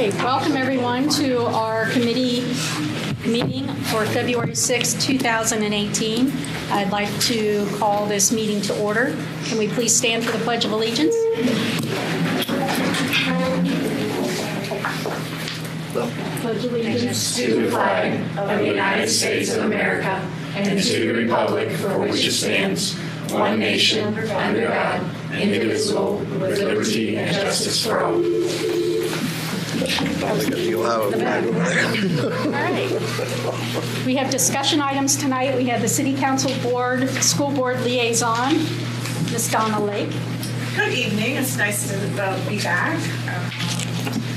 Okay, welcome everyone to our committee meeting for February 6, 2018. I'd like to call this meeting to order. Can we please stand for the Pledge of Allegiance? Pledge allegiance to the flag of the United States of America and to the republic for which it stands, one nation, under God, indivisible, with liberty and justice for all. All right. We have discussion items tonight. We have the City Council Board, School Board Liaison, Ms. Donna Lake. Good evening. It's nice to be back.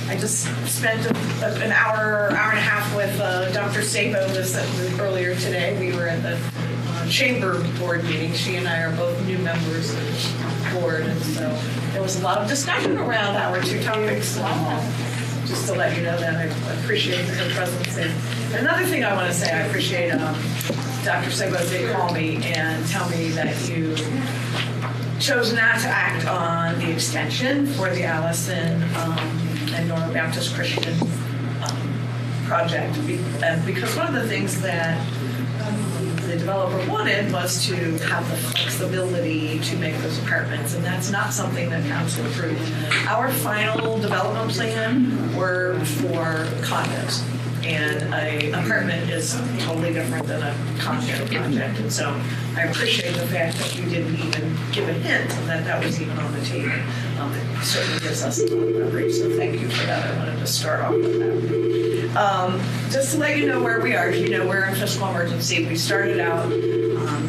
I just spent an hour and a half with Dr. Sabo earlier today. We were at the Chamber Board meeting. She and I are both new members of the board, and so there was a lot of discussion around our two topics. Just to let you know that I appreciate her presence. And another thing I want to say, I appreciate Dr. Sabo did call me and tell me that you chose not to act on the extension for the Allison and Norma Baptist Christian project, because one of the things that the developer wanted was to have the flexibility to make those apartments, and that's not something that council approved. Our final development plan were for condos, and an apartment is totally different than a condo project, and so I appreciate the fact that you didn't even give a hint that that was even on the table. It certainly gives us a lot of leverage, so thank you for that. I wanted to start off with that. Just to let you know where we are, you know, we're in fiscal emergency. We started out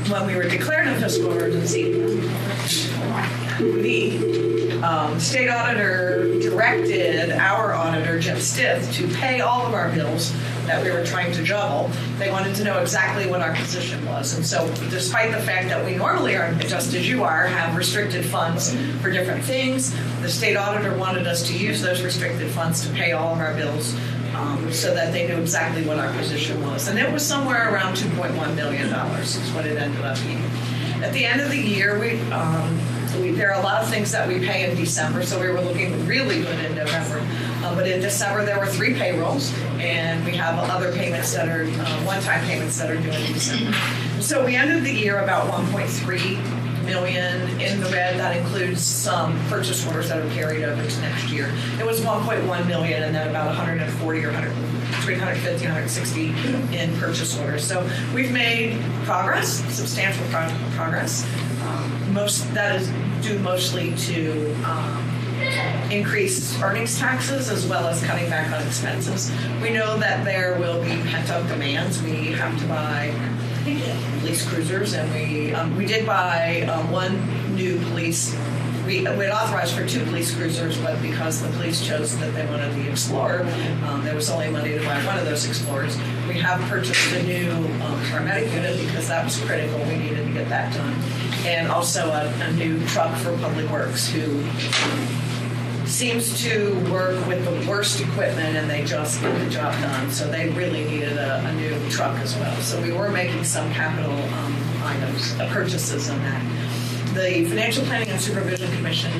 when we were declared in fiscal emergency. The state auditor directed our auditor, Jim Stith, to pay all of our bills that we were trying to juggle. They wanted to know exactly what our position was. And so despite the fact that we normally are, just as you are, have restricted funds for different things, the state auditor wanted us to use those restricted funds to pay all of our bills so that they knew exactly what our position was. And it was somewhere around $2.1 million is what it ended up being. At the end of the year, there are a lot of things that we pay in December, so we were looking really good in November. But in December, there were 3 payrolls, and we have other payments that are one-time payments that are due in December. So we ended the year about 1.3 million in the red. That includes some purchase orders that are carried over to next year. It was 1.1 million, and then about 140 or 150, 160 in purchase orders. So we've made progress, substantial progress. Most that is due mostly to increased earnings taxes as well as cutting back on expenses. We know that there will be pent-up demands. We have to buy police cruisers, and we did buy one new police. We had authorized for 2 police cruisers, but because the police chose that they wanted the Explorer, there was only money to buy one of those Explorers. We have purchased a new paramedic unit because that was critical. We needed to get that done. And also a new truck for Public Works, who seems to work with the worst equipment, and they just get the job done. So they really needed a new truck as well. So we were making some capital items, purchases on that. The Financial Planning and Supervision Commission,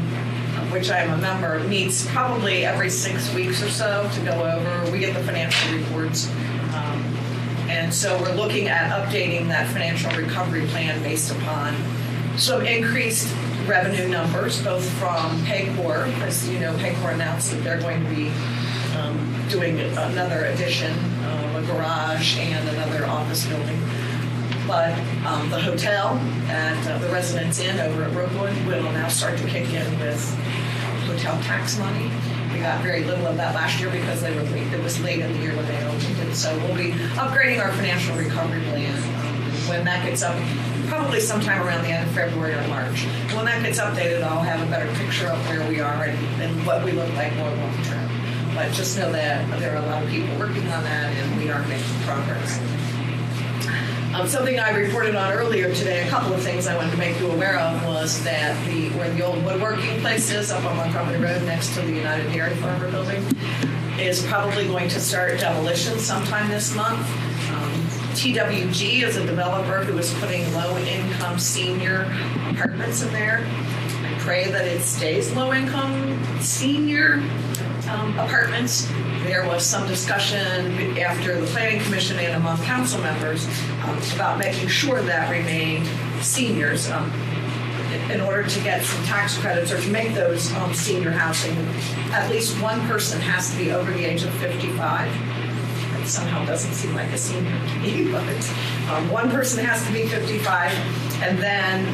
which I am a member, meets probably every 6 weeks or so to go over. We get the financial reports. And so we're looking at updating that financial recovery plan based upon some increased revenue numbers, both from Paycor. As you know, Paycor announced that they're going to be doing another addition, a garage and another office building. But the hotel at the Residence Inn over at Rookwood will now start to kick in with hotel tax money. We got very little of that last year because they were late. It was late in the year when they opened it. So we'll be upgrading our financial recovery plan when that gets up, probably sometime around the end of February or March. When that gets updated, I'll have a better picture of where we are and what we look like more long term. But just know that there are a lot of people working on that, and we are making progress. Something I reported on earlier today, a couple of things I wanted to make you aware of, was that where the old woodworking place is up on Montgomery Road next to the United Dairy Farmer building is probably going to start demolition sometime this month. TWG is a developer who is putting low-income senior apartments in there. I pray that it stays low-income senior. apartments. There was some discussion after the planning commission and among council members about making sure that remained seniors in order to get some tax credits or to make those senior housing. At least one person has to be over the age of 55. It somehow doesn't seem like a senior to me, but one person has to be 55. And then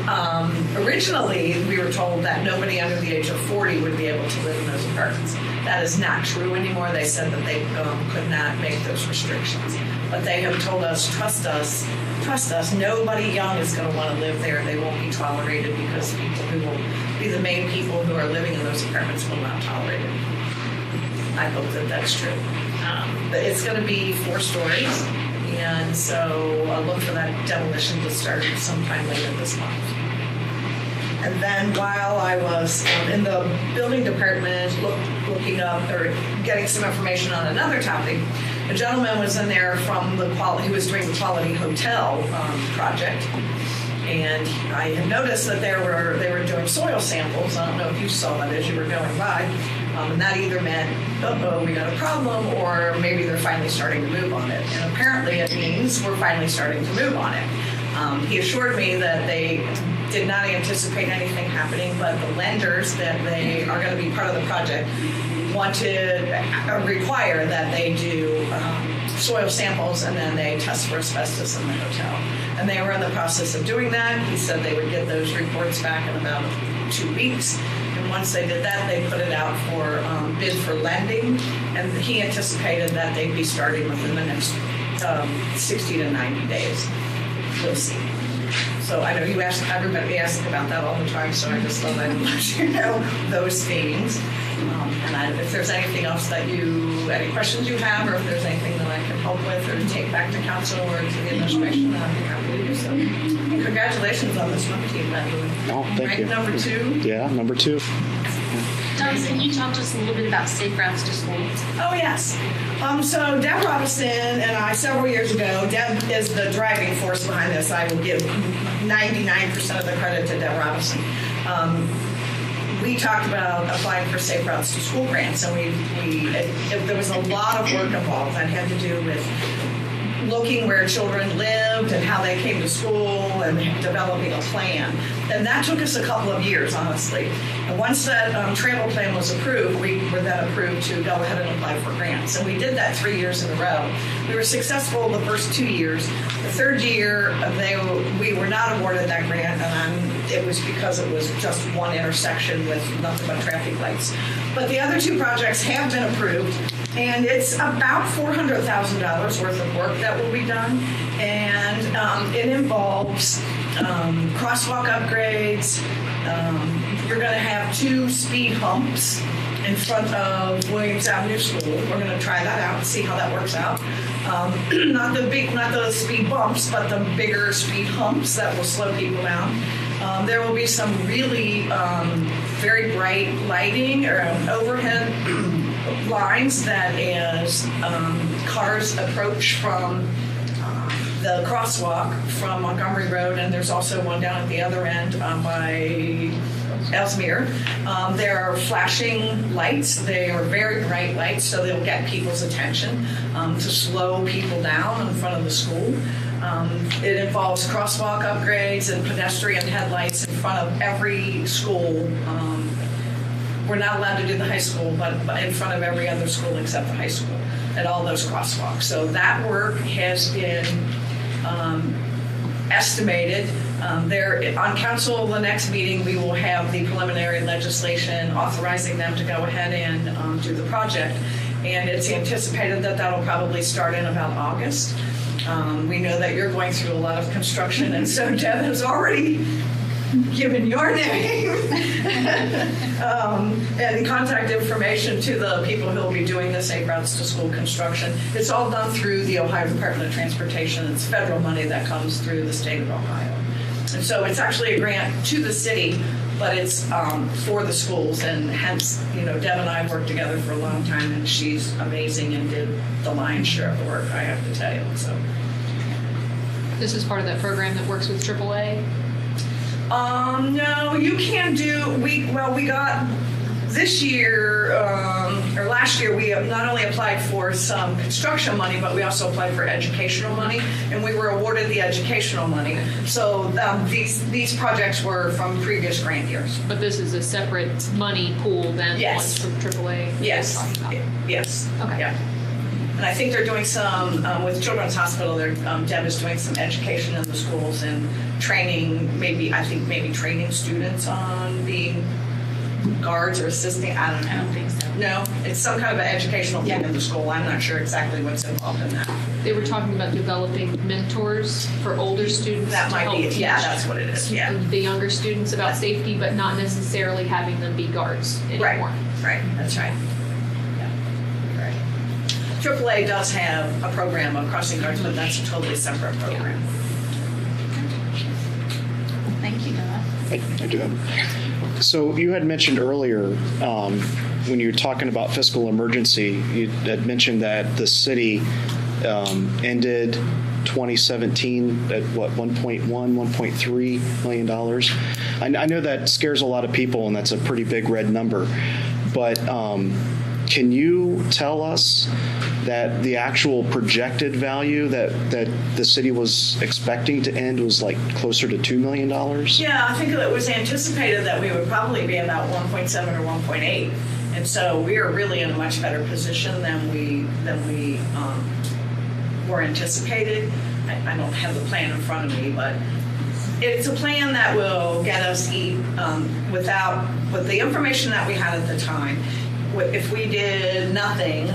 originally we were told that nobody under the age of 40 would be able to live in those apartments. That is not true anymore. They said that they could not make those restrictions. But they have told us, trust us, nobody young is going to want to live there. They won't be tolerated because people who will be the main people who are living in those apartments will not tolerate it. I hope that that's true. But it's going to be 4 stories. And so I'll look for that demolition to start sometime later this month. And then while I was in the building department looking up or getting some information on another topic, a gentleman was in there from he was doing the Quality Hotel project. And I had noticed that they were doing soil samples. I don't know if you saw that as you were going by. And that either meant, we got a problem, or maybe they're finally starting to move on it. And apparently it means we're finally starting to move on it. He assured me that they did not anticipate anything happening, but the lenders that they are going to be part of the project want to require that they do soil samples and then they test for asbestos in the hotel. And they were in the process of doing that. He said they would get those reports back in about 2 weeks. And once they did that, they put it out for bid for lending. And he anticipated that they'd be starting within the next 60 to 90 days. We'll see. So I know everybody asks about that all the time, so I just thought I'd let you know those things. And if there's anything else any questions you have, or if there's anything that I can help with or take back to council or to the administration, I'd be happy to do so. And congratulations on this one team, by the way. Oh, thank you. Number 2. Yeah, number 2. Don, can you talk to us a little bit about Safe Routes to School? Oh, yes. So Deb Robinson and I, several years ago, Deb is the driving force behind this. I will give 99% of the credit to Deb Robinson. We talked about applying for Safe Routes to School grants, and there was a lot of work involved that had to do with looking where children lived and how they came to school and developing a plan. And that took us a couple of years, honestly. And once that travel plan was approved, we were then approved to go ahead and apply for grants. And we did that 3 years in a row. We were successful the first 2 years. The third year, we were not awarded that grant, and it was because it was just one intersection with nothing but traffic lights. But the other 2 projects have been approved, and it's about $400,000 worth of work that will be done. And it involves crosswalk upgrades. You're going to have 2 speed humps in front of Williams Avenue School. We're going to try that out and see how that works out. Not the speed bumps, but the bigger speed humps that will slow people down. There will be some really very bright lighting or overhead lines that as cars approach from the crosswalk from Montgomery Road, and there's also one down at the other end by Ellesmere. There are flashing lights. They are very bright lights, so they'll get people's attention to slow people down in front of the school. It involves crosswalk upgrades and pedestrian headlights in front of every school. We're not allowed to do the high school, but in front of every other school except the high school at all those crosswalks. So that work has been estimated. On council, the next meeting, we will have the preliminary legislation authorizing them to go ahead and do the project. And it's anticipated that that'll probably start in about August. We know that you're going through a lot of construction, and so Deb has already given your name and contact information to the people who will be doing the Safe Routes to School construction. It's all done through the Ohio Department of Transportation. It's federal money that comes through the state of Ohio. And so it's actually a grant to the city, but it's for the schools, and hence, Deb and I have worked together for a long time, and she's amazing and did the lion's share of the work, I have to tell you. So This is part of that program that works with AAA? No, you can't do, we got This year, or last year, we not only applied for some construction money, but we also applied for educational money, and we were awarded the educational money. So these projects were from previous grant years. But this is a separate money pool than Yes. ones from AAA? Yes. Talking about. Yes. Okay. Yeah. And I think they're doing some, with Children's Hospital, Deb is doing some education in the schools and training, maybe training students on being guards or assisting, I don't know. I don't think so. No, it's some kind of an educational thing in the school. I'm not sure exactly what's involved in that. They were talking about developing mentors for older students. That to might help be, yeah, teach that's what it is, yeah. the younger students about safety, but not necessarily having them be guards anymore. Right, that's right. Yeah, right. AAA does have a program of crossing guards, but that's a totally separate program. Thank you, Noah. I do. So you had mentioned earlier when you were talking about fiscal emergency, you had mentioned that the city ended 2017 at what, 1.3 million dollars. I know that scares a lot of people, and that's a pretty big red number. But can you tell us that the actual projected value that the city was expecting to end was like closer to $2 million? Yeah, I think it was anticipated that we would probably be about 1.7 or 1.8. And so we are really in a much better position than we were anticipated. I don't have the plan in front of me, but it's a plan that will get us with the information that we had at the time. If we did nothing,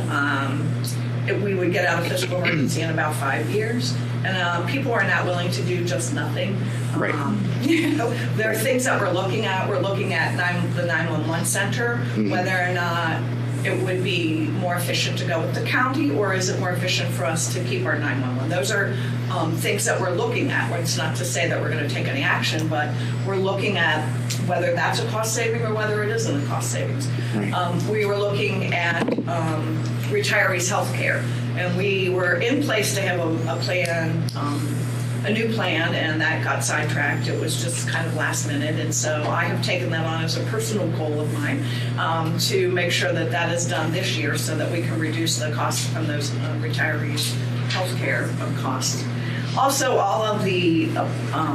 we would get out of fiscal emergency in about 5 years. And people are not willing to do just nothing. Right. There are things that we're looking at. We're looking at the 911 center, whether or not it would be more efficient to go with the county, or is it more efficient for us to keep our 911? Those are things that we're looking at. It's not to say that we're going to take any action, but we're looking at whether that's a cost saving or whether it isn't a cost savings. Right. We were looking at retirees' health care, and we were in place to have a plan, a new plan, and that got sidetracked. It was just kind of last minute, and so I have taken that on as a personal goal of mine to make sure that that is done this year so that we can reduce the costs from those retirees' health care costs. Also, all of the,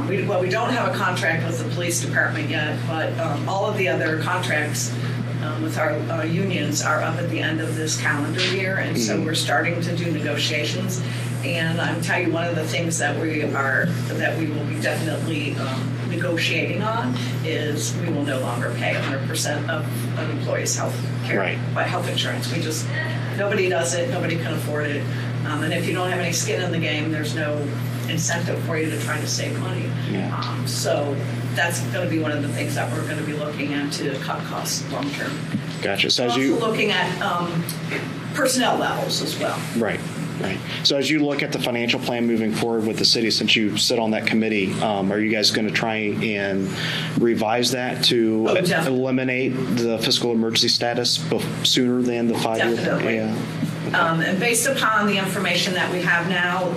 we don't have a contract with the police department yet, but all of the other contracts with our unions are up at the end of this calendar year, and so we're starting to do negotiations. And I'm telling you, one of the things that we will be definitely negotiating on is we will no longer pay 100% of an employee's health care, Right. health insurance. Nobody does it, nobody can afford it. And if you don't have any skin in the game, there's no incentive for you to try to save money. Yeah. So that's going to be one of the things that we're going to be looking at to cut costs long term. Gotcha. So We're as also you looking at personnel levels as well. Right. So as you look at the financial plan moving forward with the city, since you sit on that committee, are you guys going to try and revise that to Definitely. eliminate the fiscal emergency status sooner than the 5-year? Definitely. Yeah. And based upon the information that we have now,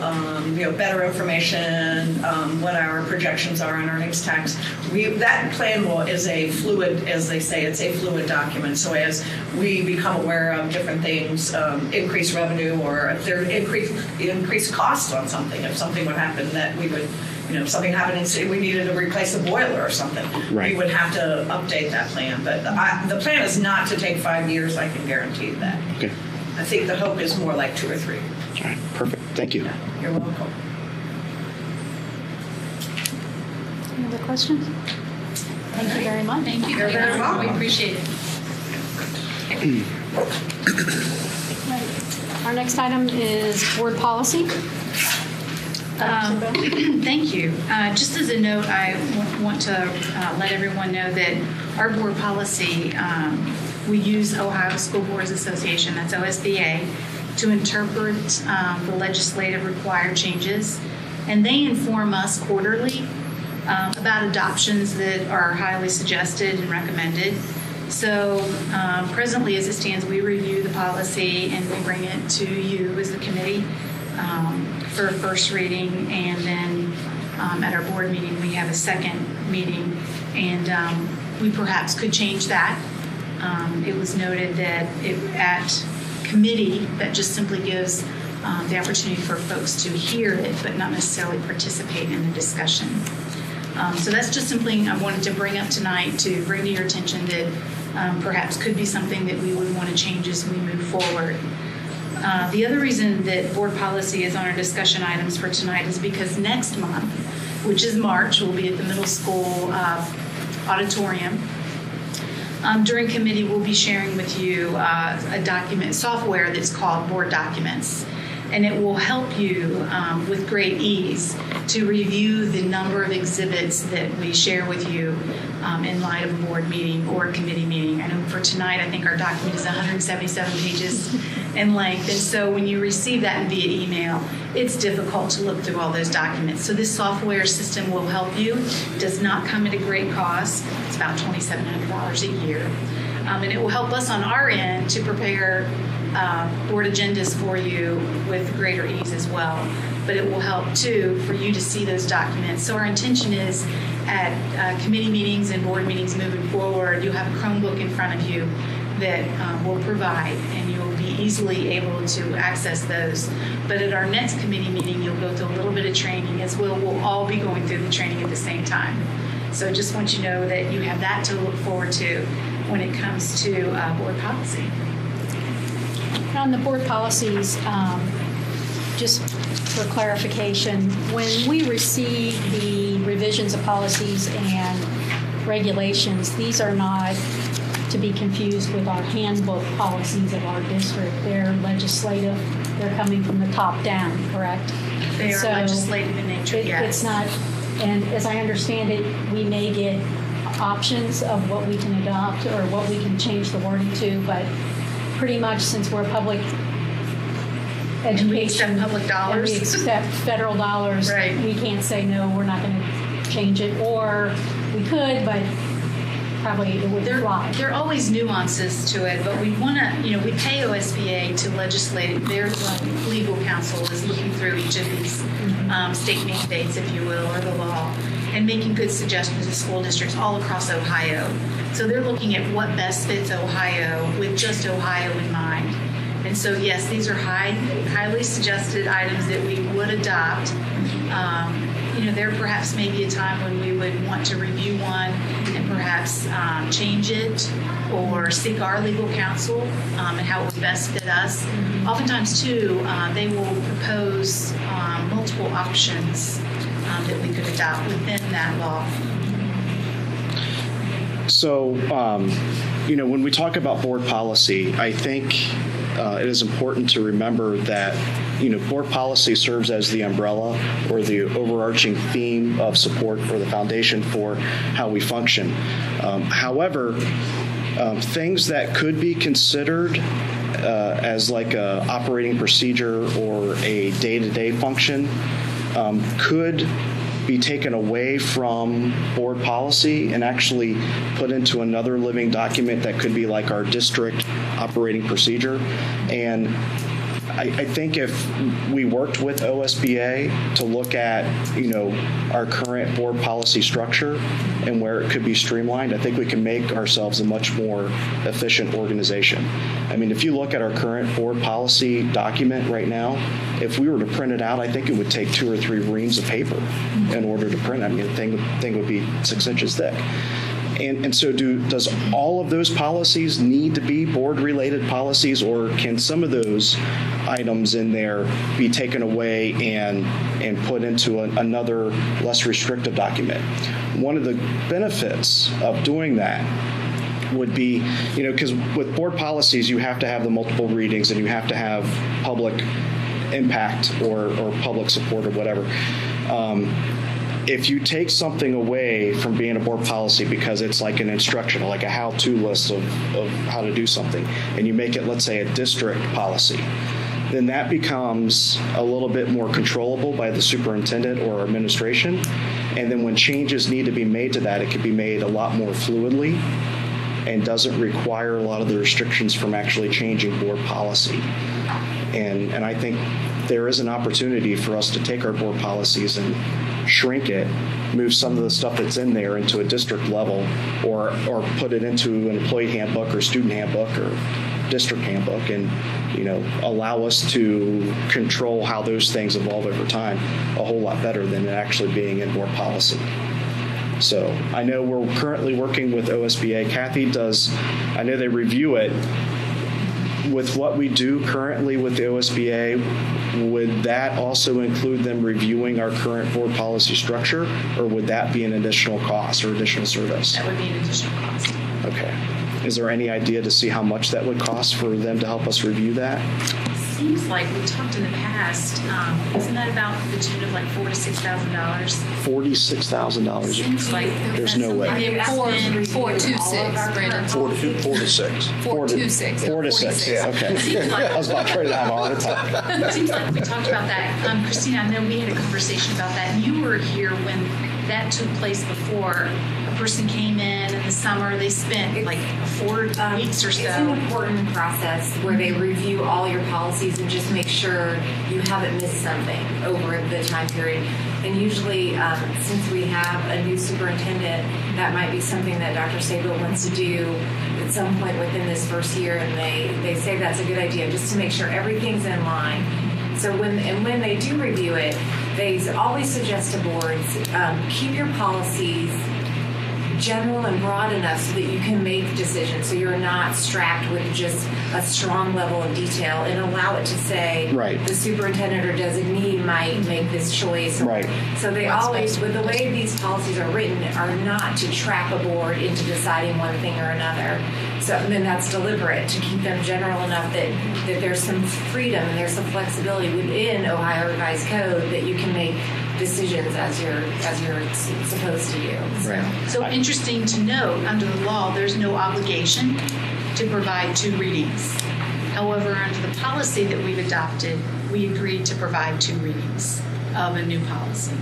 better information, what our projections are on earnings tax, that plan is a fluid, as they say, it's a fluid document. So as we become aware of different things, increased revenue, or if there increased costs on something, if something would happen that we would, if something happened and say we needed to replace a boiler or something, Right. we would have to update that plan. But the plan is not to take 5 years, I can guarantee that. Okay. I think the hope is more like 2 or 3. All right. Perfect. Thank you. You're welcome. Any other questions? Thank you very much. Thank you. You're very welcome. We appreciate it. Our next item is board policy. Thank you. Just as a note, I want to let everyone know that our board policy, we use Ohio School Boards Association, that's OSBA, to interpret the legislative required changes. And they inform us quarterly about adoptions that are highly suggested and recommended. So presently, as it stands, we review the policy and we bring it to you as the committee for first reading, and then at our board meeting we have a second meeting, and we perhaps could change that It was noted that at committee, that just simply gives the opportunity for folks to hear it, but not necessarily participate in the discussion. So that's just something I wanted to bring up tonight to bring to your attention that perhaps could be something that we would want to change as we move forward. The other reason that board policy is on our discussion items for tonight is because next month, which is March, we'll be at the middle school auditorium. During committee, we'll be sharing with you a document software that's called Board Documents. And it will help you with great ease to review the number of exhibits that we share with you in light of a board meeting or a committee meeting. I know for tonight, I think our document is 177 pages in length. And so when you receive that via email, it's difficult to look through all those documents. So this software system will help you. It does not come at a great cost. It's about $2,700 a year. And it will help us on our end to prepare board agendas for you with greater ease as well. But it will help too for you to see those documents. So our intention is at committee meetings and board meetings moving forward, you'll have a Chromebook in front of you that we'll provide, and you'll be easily able to access those. But at our next committee meeting, you'll go through a little bit of training as well. We'll all be going through the training at the same time. So just want you to know that you have that to look forward to when it comes to board policy. On the board policies, just for clarification, when we receive the revisions of policies and regulations, these are not to be confused with our handbook policies of our district. They're legislative. They're coming from the top down, correct? They are legislative in nature, yes. It's not, and as I understand it, we may get options of what we can adopt or what we can change the wording to, but pretty much since we're public education. And we accept public dollars. And we accept federal dollars. Right. We can't say, no, we're not going to change it. Or we could, but probably it wouldn't fly. There are always nuances to it, but we want to, we pay OSBA to legislate. Their legal counsel is looking through each of these state mandates, if you will, or the law, and making good suggestions to school districts all across Ohio. So they're looking at what best fits Ohio with just Ohio in mind. And so, yes, these are highly suggested items that we would adopt. There perhaps may be a time when we would want to review one and perhaps change it or seek our legal counsel and how it would best fit us. Oftentimes, too, they will propose multiple options that we could adopt within that law. So, when we talk about board policy, I think it is important to remember that, board policy serves as the umbrella or the overarching theme of support for the foundation for how we function. However, things that could be considered as like a operating procedure or a day-to-day function could be taken away from board policy and actually put into another living document that could be like our district operating procedure. And I think if we worked with OSBA to look at, our current board policy structure and where it could be streamlined, I think we can make ourselves a much more efficient organization. I mean, if you look at our current board policy document right now, if we were to print it out, I think it would take 2 or 3 reams of paper in order to print it. I mean, the thing would be 6 inches thick. And so does all of those policies need to be board-related policies, or can some of those items in there be taken away and put into another less restrictive document? One of the benefits of doing that would be, because with board policies, you have to have the multiple readings and you have to have public impact or public support or whatever. If you take something away from being a board policy because it's like an instructional, like a how-to list of how to do something, and you make it, let's say, a district policy, then that becomes a little bit more controllable by the superintendent or administration. And then when changes need to be made to that, it can be made a lot more fluidly. and doesn't require a lot of the restrictions from actually changing board policy. And I think there is an opportunity for us to take our board policies and shrink it, move some of the stuff that's in there into a district level, or put it into an employee handbook or student handbook or district handbook, and allow us to control how those things evolve over time a whole lot better than it actually being in board policy. So I know we're currently working with OSBA. Kathy does, I know they review it. With what we do currently with the OSBA, would that also include them reviewing our current board policy structure, or would that be an additional cost or additional service? That would be an additional cost. Okay. Is there any idea to see how much that would cost for them to help us review that? Seems like we talked in the past, isn't that about the tune of like $4,000 to $6,000? $46,000. Seems like There's no way. I mean, that's been- 426, Brandon. 4 to 6. 426. 4 to 6. 46. Okay. Seems like- I was about ready to have a heart attack. It seems like we talked about that. Christina, I know we had a conversation about that. And you were here when that took place before. A person came in the summer, they spent like 4 weeks or so. It's an important process where they review all your policies and just make sure you haven't missed something over the time period. And usually, since we have a new superintendent, that might be something that Dr. Sabo wants to do at some point within this first year, and they say that's a good idea, just to make sure everything's in line. So when they do review it, they always suggest to boards, keep your policies general and broad enough so that you can make decisions, so you're not strapped with just a strong level of detail, and allow it to say Right. the superintendent or designee might make this choice. Right. So they always, with the way these policies are written, are not to trap a board into deciding one thing or another. So then that's deliberate, to keep them general enough that there's some freedom and there's some flexibility within Ohio Revised Code that you can make decisions as you're supposed to do. Right. So interesting to note, under the law, there's no obligation to provide 2 readings. However, under the policy that we've adopted, we agreed to provide 2 readings of a new policy.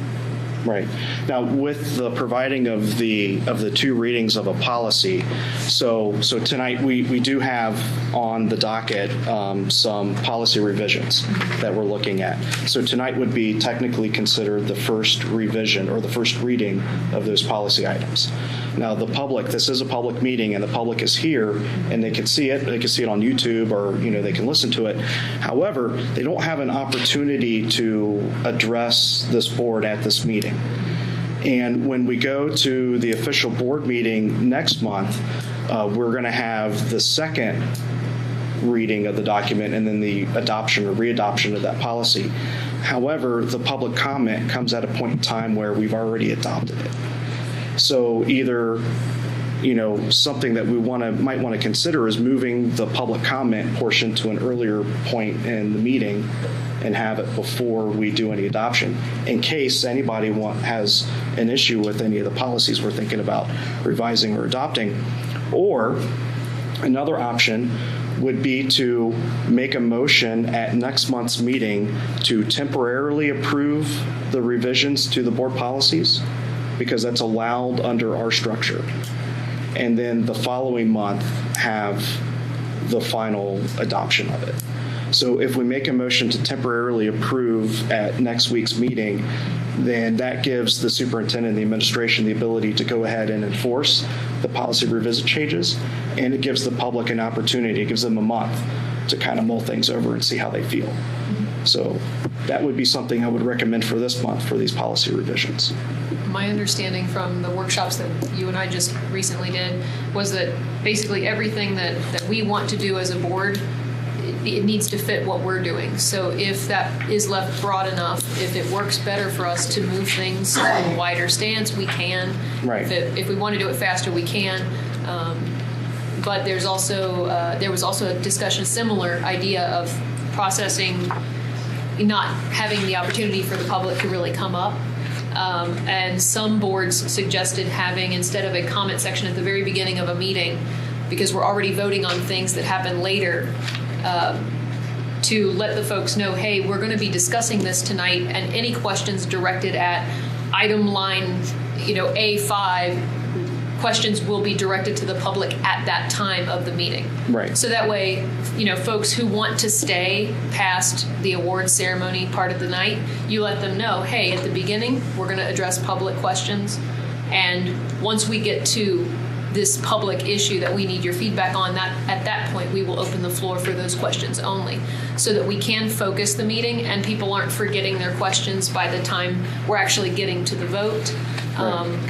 Right. Now, with the providing of the 2 readings of a policy, so tonight we do have on the docket some policy revisions that we're looking at. So tonight would be technically considered the first revision or the first reading of those policy items. Now, the public, this is a public meeting, and the public is here, and they can see it. They can see it on YouTube, or they can listen to it. However, they don't have an opportunity to address this board at this meeting. And when we go to the official board meeting next month, we're going to have the second reading of the document and then the adoption or readoption of that policy. However, the public comment comes at a point in time where we've already adopted it. So either, something that we might want to consider is moving the public comment portion to an earlier point in the meeting and have it before we do any adoption, in case anybody has an issue with any of the policies we're thinking about revising or adopting. Or another option would be to make a motion at next month's meeting to temporarily approve the revisions to the board policies, because that's allowed under our structure. And then the following month have the final adoption of it. So if we make a motion to temporarily approve at next week's meeting, then that gives the superintendent and the administration the ability to go ahead and enforce the policy revisit changes, and it gives the public an opportunity, it gives them a month to kind of mull things over and see how they feel. So that would be something I would recommend for this month for these policy revisions. My understanding from the workshops that you and I just recently did was that basically everything that we want to do as a board, it needs to fit what we're doing. So if that is left broad enough, if it works better for us to move things to a wider stance, we can. Right. If we want to do it faster, we can. But there was also a discussion, similar idea of processing, not having the opportunity for the public to really come up. And some boards suggested having, instead of a comment section at the very beginning of a meeting, because we're already voting on things that happen later, to let the folks know, hey, we're going to be discussing this tonight, and any questions directed at item line, A5, questions will be directed to the public at that time of the meeting. Right. So that way, folks who want to stay past the awards ceremony part of the night, you let them know, hey, at the beginning, we're going to address public questions. And once we get to this public issue that we need your feedback on, that at that point we will open the floor for those questions only, so that we can focus the meeting and people aren't forgetting their questions by the time we're actually getting to the vote.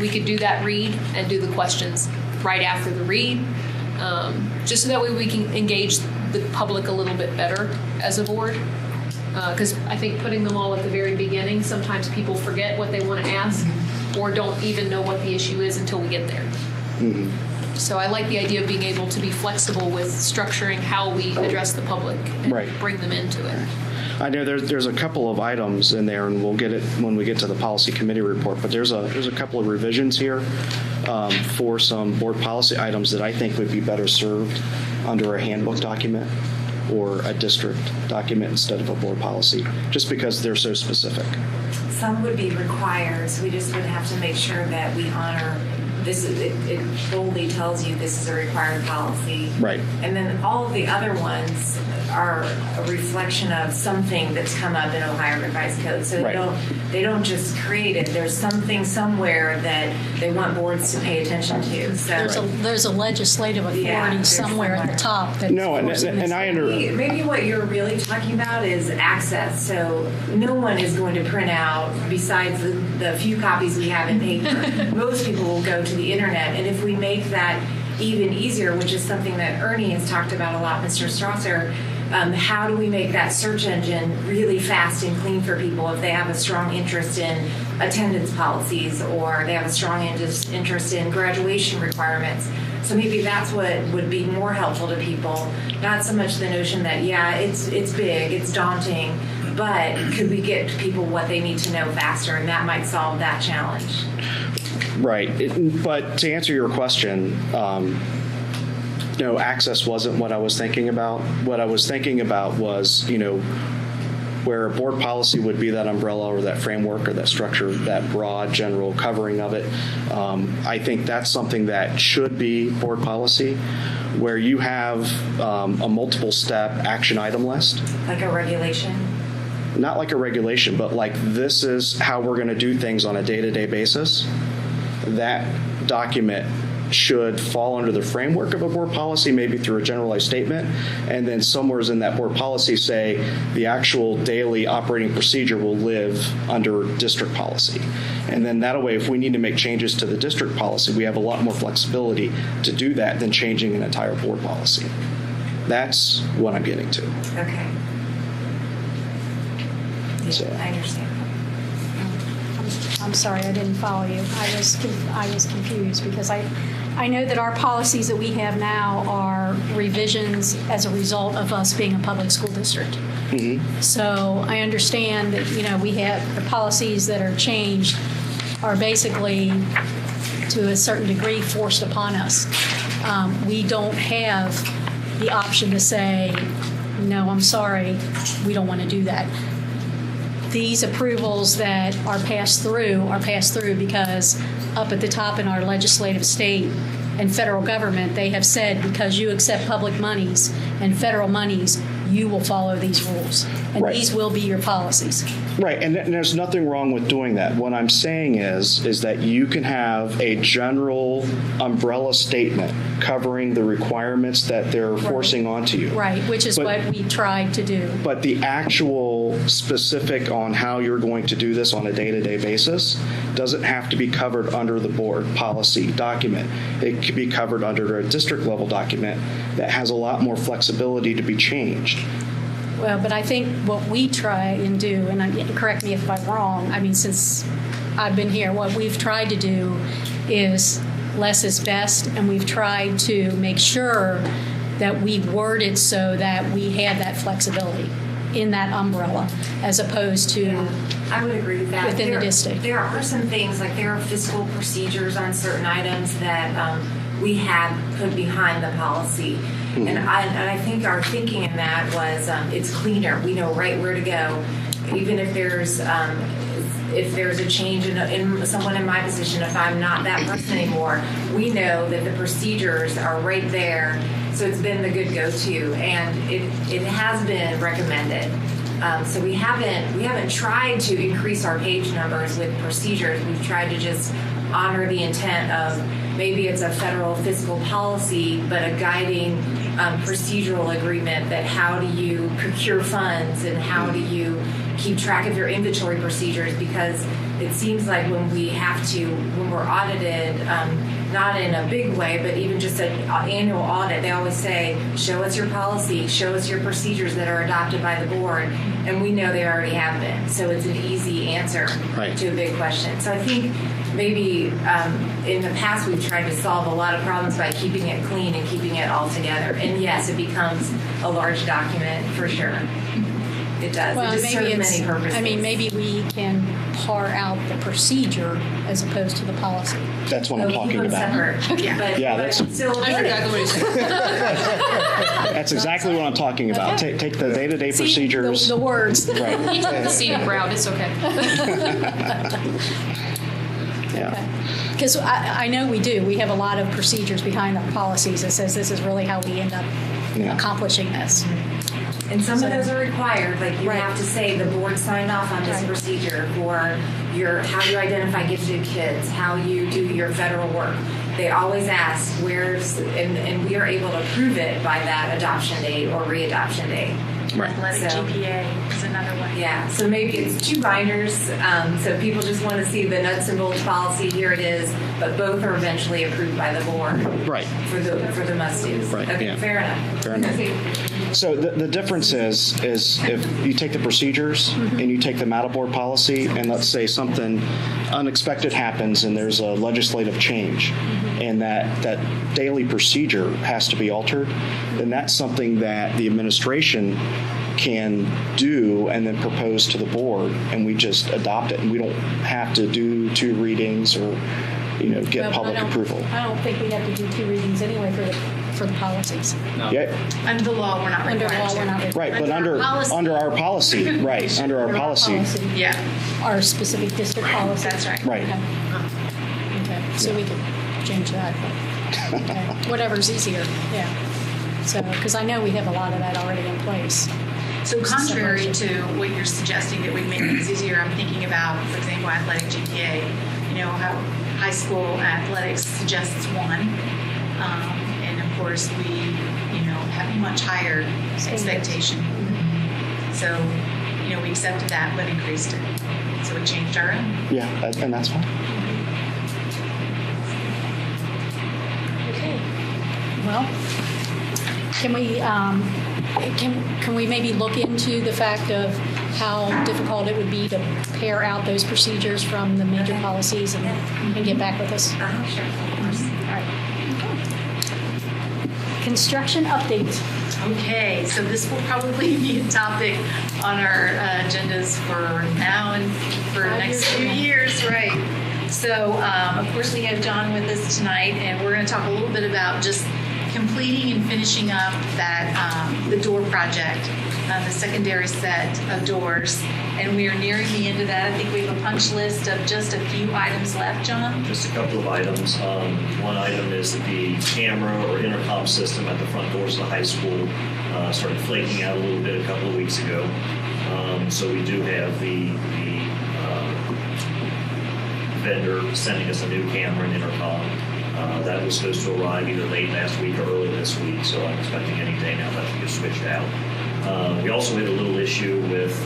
We could do that read and do the questions right after the read, just so that way we can engage the public a little bit better as a board. Because I think putting them all at the very beginning, sometimes people forget what they want to ask or don't even know what the issue is until we get there. Mm-hmm. So I like the idea of being able to be flexible with structuring how we address the public and bring them into it. I know there's a couple of items in there, and we'll get it when we get to the policy committee report, but there's a couple of revisions here for some board policy items that I think would be better served under a handbook document or a district document instead of a board policy, just because they're so specific. Some would be required, so we just would have to make sure that we honor this. It boldly tells you this is a required policy. Right. And then all of the other ones are a reflection of something that's come up in Ohio Revised Code. So they don't just create it. There's something somewhere that they want boards to pay attention to. So There's a legislative authority somewhere at the top. That's And I understand. maybe what you're really talking about is access. So no one is going to print out, besides the few copies we have in paper. Most people will go to the internet, and if we make that even easier, which is something that Ernie has talked about a lot, Mr. Strasser, how do we make that search engine really fast and clean for people if they have a strong interest in attendance policies or they have a strong interest in graduation requirements? So maybe that's what would be more helpful to people, not so much the notion that, it's big, it's daunting, but could we get people what they need to know faster, and that might solve that challenge. Right. But to answer your question, no, access wasn't what I was thinking about. What I was thinking about was, where a board policy would be that umbrella or that framework or that structure, that broad general covering of it. I think that's something that should be board policy, where you have a multiple step action item list. Like a regulation? Not like a regulation, but like this is how we're going to do things on a day-to-day basis. That document should fall under the framework of a board policy, maybe through a generalized statement, and then somewhere's in that board policy say the actual daily operating procedure will live under district policy. And then that way, if we need to make changes to the district policy, we have a lot more flexibility to do that than changing an entire board policy. That's what I'm getting to. Okay. Yeah, So. I understand. I'm sorry, I didn't follow you. I was confused because I know that our policies that we have now are revisions as a result of us being a public school district. Mm-hmm. So I understand that, we have the policies that are changed are basically to a certain degree forced upon us. We don't have the option to say, no, I'm sorry, we don't want to do that. These approvals that are passed through because up at the top in our legislative state and federal government, they have said because you accept public monies and federal monies, you will follow these rules. And these will be your policies. Right, and there's nothing wrong with doing that. What I'm saying is that you can have a general umbrella statement covering the requirements that they're forcing onto you. Right, which is what we tried to do. But the actual specific on how you're going to do this on a day-to-day basis doesn't have to be covered under the board policy document. It could be covered under a district level document that has a lot more flexibility to be changed. Well, but I think what we try and do, and correct me if I'm wrong, since I've been here, what we've tried to do is less is best, and we've tried to make sure that we word it so that we have that flexibility in that umbrella, as opposed to I would agree with that. within the district. There are some things, like there are fiscal procedures on certain items that we have put behind the policy. And I think our thinking in that was it's cleaner. We know right where to go. Even if there's a change in someone in my position, if I'm not that person anymore, we know that the procedures are right there. So it's been the good go-to, and it has been recommended. So we haven't tried to increase our page numbers with procedures. We've tried to just honor the intent of maybe it's a federal fiscal policy, but a guiding procedural agreement that how do you procure funds and how do you keep track of your inventory procedures, because it seems like when we're audited, not in a big way, but even just an annual audit, they always say, show us your policy, show us your procedures that are adopted by the board, and we know they already have been. So it's an easy answer to a big question. So I think maybe in the past we've tried to solve a lot of problems by keeping it clean and keeping it all together. And yes, it becomes a large document for sure. It does. Well, it just serves many purposes. I mean, maybe we can par out the procedure as opposed to the policy. That's what I'm talking about. Yeah, that's still I know exactly what he's saying. That's exactly what I'm talking about. Take the day-to-day See, procedures. The words. Right. He took the scenic route. It's okay. Yeah. Because I know we do. We have a lot of procedures behind our policies that says this is really how we end up accomplishing this. And some of those are required, like you Right. have to say the board signed off on this Right. procedure for how you identify gifted kids, how you do your federal work. They always ask and we are able to prove it by that adoption date or readoption date. Right. Athletic So- GPA is another one. Yeah, so maybe it's 2 binders, so people just want to see the nuts and bolts policy, here it is, but both are eventually approved by the board. Right. For the must-dos. Right, Okay, yeah. fair enough. Fair enough. So the difference is if you take the procedures and you take them out of board policy, and let's say something unexpected happens and there's a legislative change, and that daily procedure has to be altered, then that's something that the administration can do and then propose to the board, and we just adopt it, and we don't have to do 2 readings or get Well, public approval. I don't think we have to do 2 readings anyway for the policies. Yeah. Under the law, we're not Under required law, to. we're not required. Right, but under our policy, right, under our policy, Yeah, Our specific district policy. that's right. right. Okay, so we could change that. but- Okay. Whatever's easier, yeah. So, because I know we have a lot of that already in place. So contrary to what you're suggesting that we make things easier, I'm thinking about, for example, athletic GPA. How high school athletics suggests 1, and of course we, have a much higher expectation. So, we accepted that but increased it. So we changed our own. Yeah, and that's fine. Okay. Well, can we maybe look into the fact of how difficult it would be to pare out those procedures from the major policies and get back with us? Sure, of course. All right. Construction update. Okay, so this will probably be a topic on our agendas for now and for the next few years, right? So, of course, we have John with us tonight, and we're going to talk a little bit about just completing and finishing up that the door project, the secondary set of doors, and we are nearing the end of that. I think we have a punch list of just a few items left, John. Just a couple of items. One item is that the camera or intercom system at the front doors of the high school started flaking out a little bit a couple of weeks ago. So we do have the vendor sending us a new camera and intercom. That was supposed to arrive either late last week or early this week, so I'm expecting any day now that should get switched out. We also had a little issue with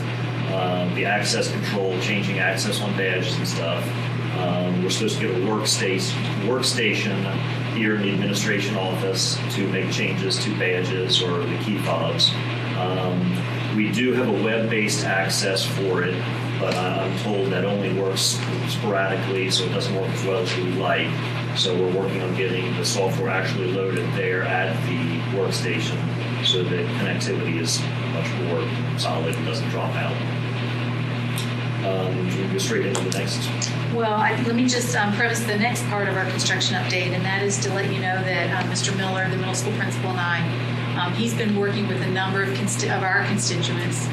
the access control, changing access on badges and stuff. We're supposed to get a workstation here in the administration office to make changes to badges or the key fobs. We do have a web-based access for it, but I'm told that only works sporadically, so it doesn't work as well as we would like. So we're working on getting the software actually loaded there at the workstation so that connectivity is much more solid and doesn't drop out. Should we go straight into the next? Well, let me just preface the next part of our construction update, and that is to let you know that Mr. Miller, the middle school principal, and I He's been working with a number of our constituents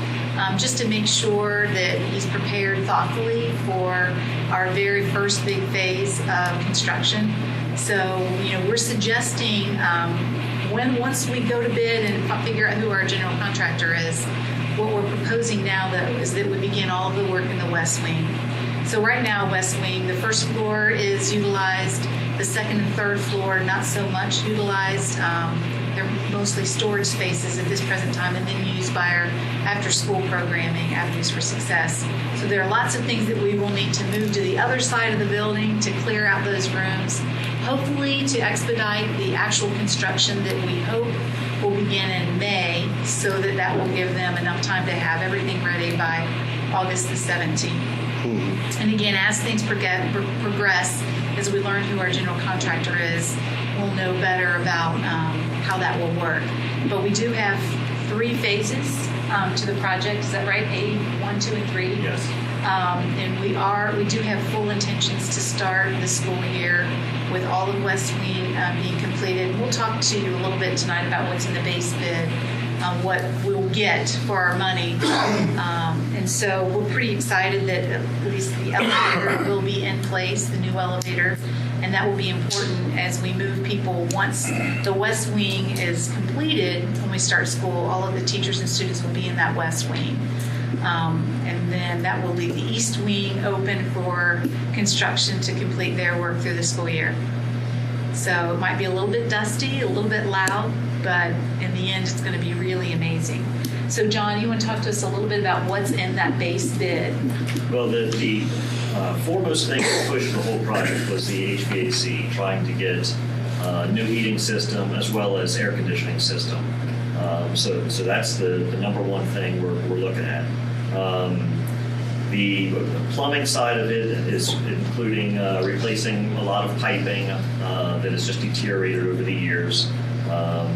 just to make sure that he's prepared thoughtfully for our very first big phase of construction. So, we're suggesting once we go to bid and figure out who our general contractor is, what we're proposing now is that we begin all of the work in the West Wing. So right now, West Wing, the first floor is utilized, the second and third floor not so much utilized. They're mostly storage spaces at this present time and then used by our after-school programming, Avenues for Success. So there are lots of things that we will need to move to the other side of the building to clear out those rooms, hopefully to expedite the actual construction that we hope will begin in May, so that will give them enough time to have everything ready by August the 17th. And again, as things progress, as we learn who our general contractor is, we'll know better about how that will work. But we do have 3 phases to the project. Is that right? A, 1, 2, and 3. Yes. And we do have full intentions to start the school year with all of West Wing being completed. We'll talk to you a little bit tonight about what's in the base bid, what we'll get for our money. And so we're pretty excited that at least the elevator will be in place, the new elevator, and that will be important as we move people. Once the West Wing is completed, when we start school, all of the teachers and students will be in that West Wing. And then that will leave the East Wing open for construction to complete their work through the school year. So it might be a little bit dusty, a little bit loud, but in the end, it's going to be really amazing. So, John, you want to talk to us a little bit about what's in that base bid? Well, the foremost thing that pushed the whole project was the HVAC, trying to get a new heating system as well as air conditioning system. So that's the number one thing we're looking at. The plumbing side of it is including replacing a lot of piping that has just deteriorated over the years,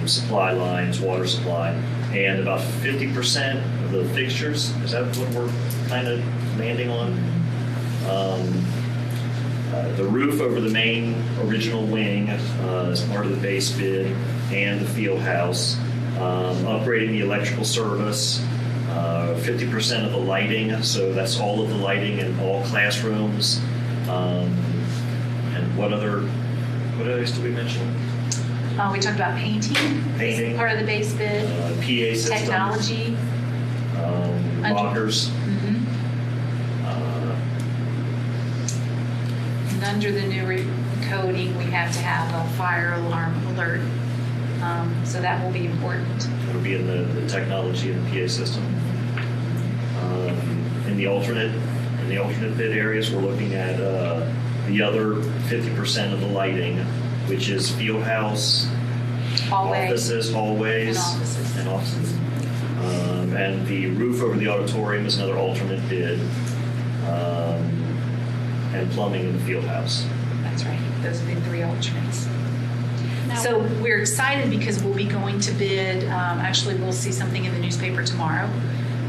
supply lines, water supply, and about 50% of the fixtures. Is that what we're kind of landing on? The roof over the main original wing is part of the base bid, and the field house. Upgrading the electrical service, 50% of the lighting, so that's all of the lighting in all classrooms. And what others did we mention? We talked about painting. Painting. Part of the base bid. PA system. Technology. Lockers. And under the new coding, we have to have a fire alarm alert. So that will be important. It'll be in the technology and the PA system. In the alternate bid areas, we're looking at the other 50% of the lighting, which is field house, offices, hallways, and offices. And the roof over the auditorium is another alternate bid, and plumbing in the field house. That's right. Those are the 3 alternates. So we're excited because we'll be going to bid. Actually, we'll see something in the newspaper tomorrow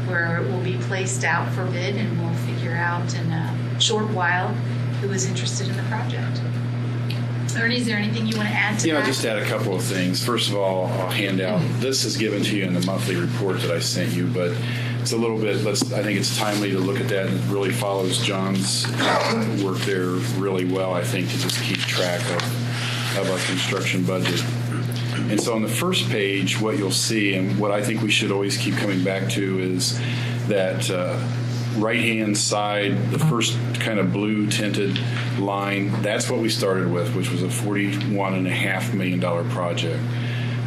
where it will be placed out for bid, and we'll figure out in a short while who is interested in the project. Ernie, is there anything you want to add to that? Yeah, I'll just add a couple of things. First of all, I'll hand out, this is given to you in the monthly report that I sent you, but it's a little bit, I think it's timely to look at that, and it really follows John's work there really well, I think, to just keep track of our construction budget. And so on the first page, what you'll see, and what I think we should always keep coming back to, is that right-hand side, the first kind of blue tinted line, that's what we started with, which was a $41.5 million project.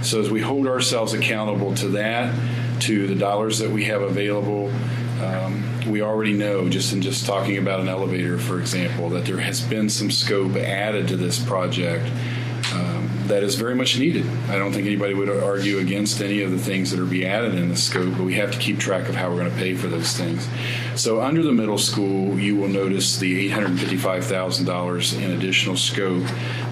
So as we hold ourselves accountable to that, to the dollars that we have available, we already know, just in talking about an elevator, for example, that there has been some scope added to this project that is very much needed. I don't think anybody would argue against any of the things that are being added in the scope, but we have to keep track of how we're going to pay for those things. So under the middle school, you will notice the $855,000 in additional scope.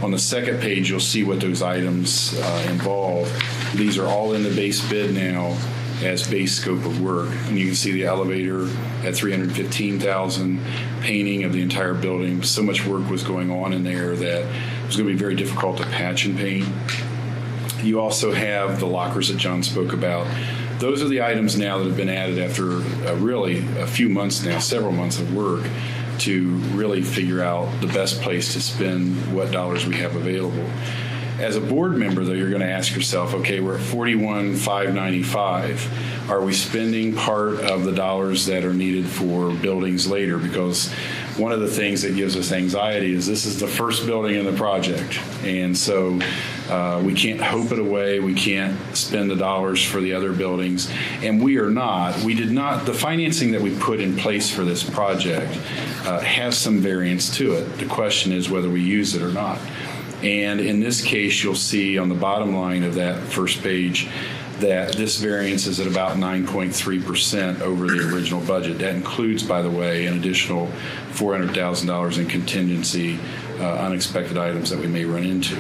On the second page, you'll see what those items involve. These are all in the base bid now as base scope of work. And you can see the elevator at $315,000, painting of the entire building. So much work was going on in there that it was going to be very difficult to patch and paint. You also have the lockers that John spoke about. Those are the items now that have been added after really a few months now, several months of work to really figure out the best place to spend what dollars we have available. As a board member, though, you're going to ask yourself, okay, we're at $41,595. Are we spending part of the dollars that are needed for buildings later? Because one of the things that gives us anxiety is this is the first building in the project. And so we can't hope it away. We can't spend the dollars for the other buildings. And we did not, the financing that we put in place for this project has some variance to it. The question is whether we use it or not. And in this case, you'll see on the bottom line of that first page that this variance is at about 9.3% over the original budget. That includes, by the way, an additional $400,000 in contingency, unexpected items that we may run into.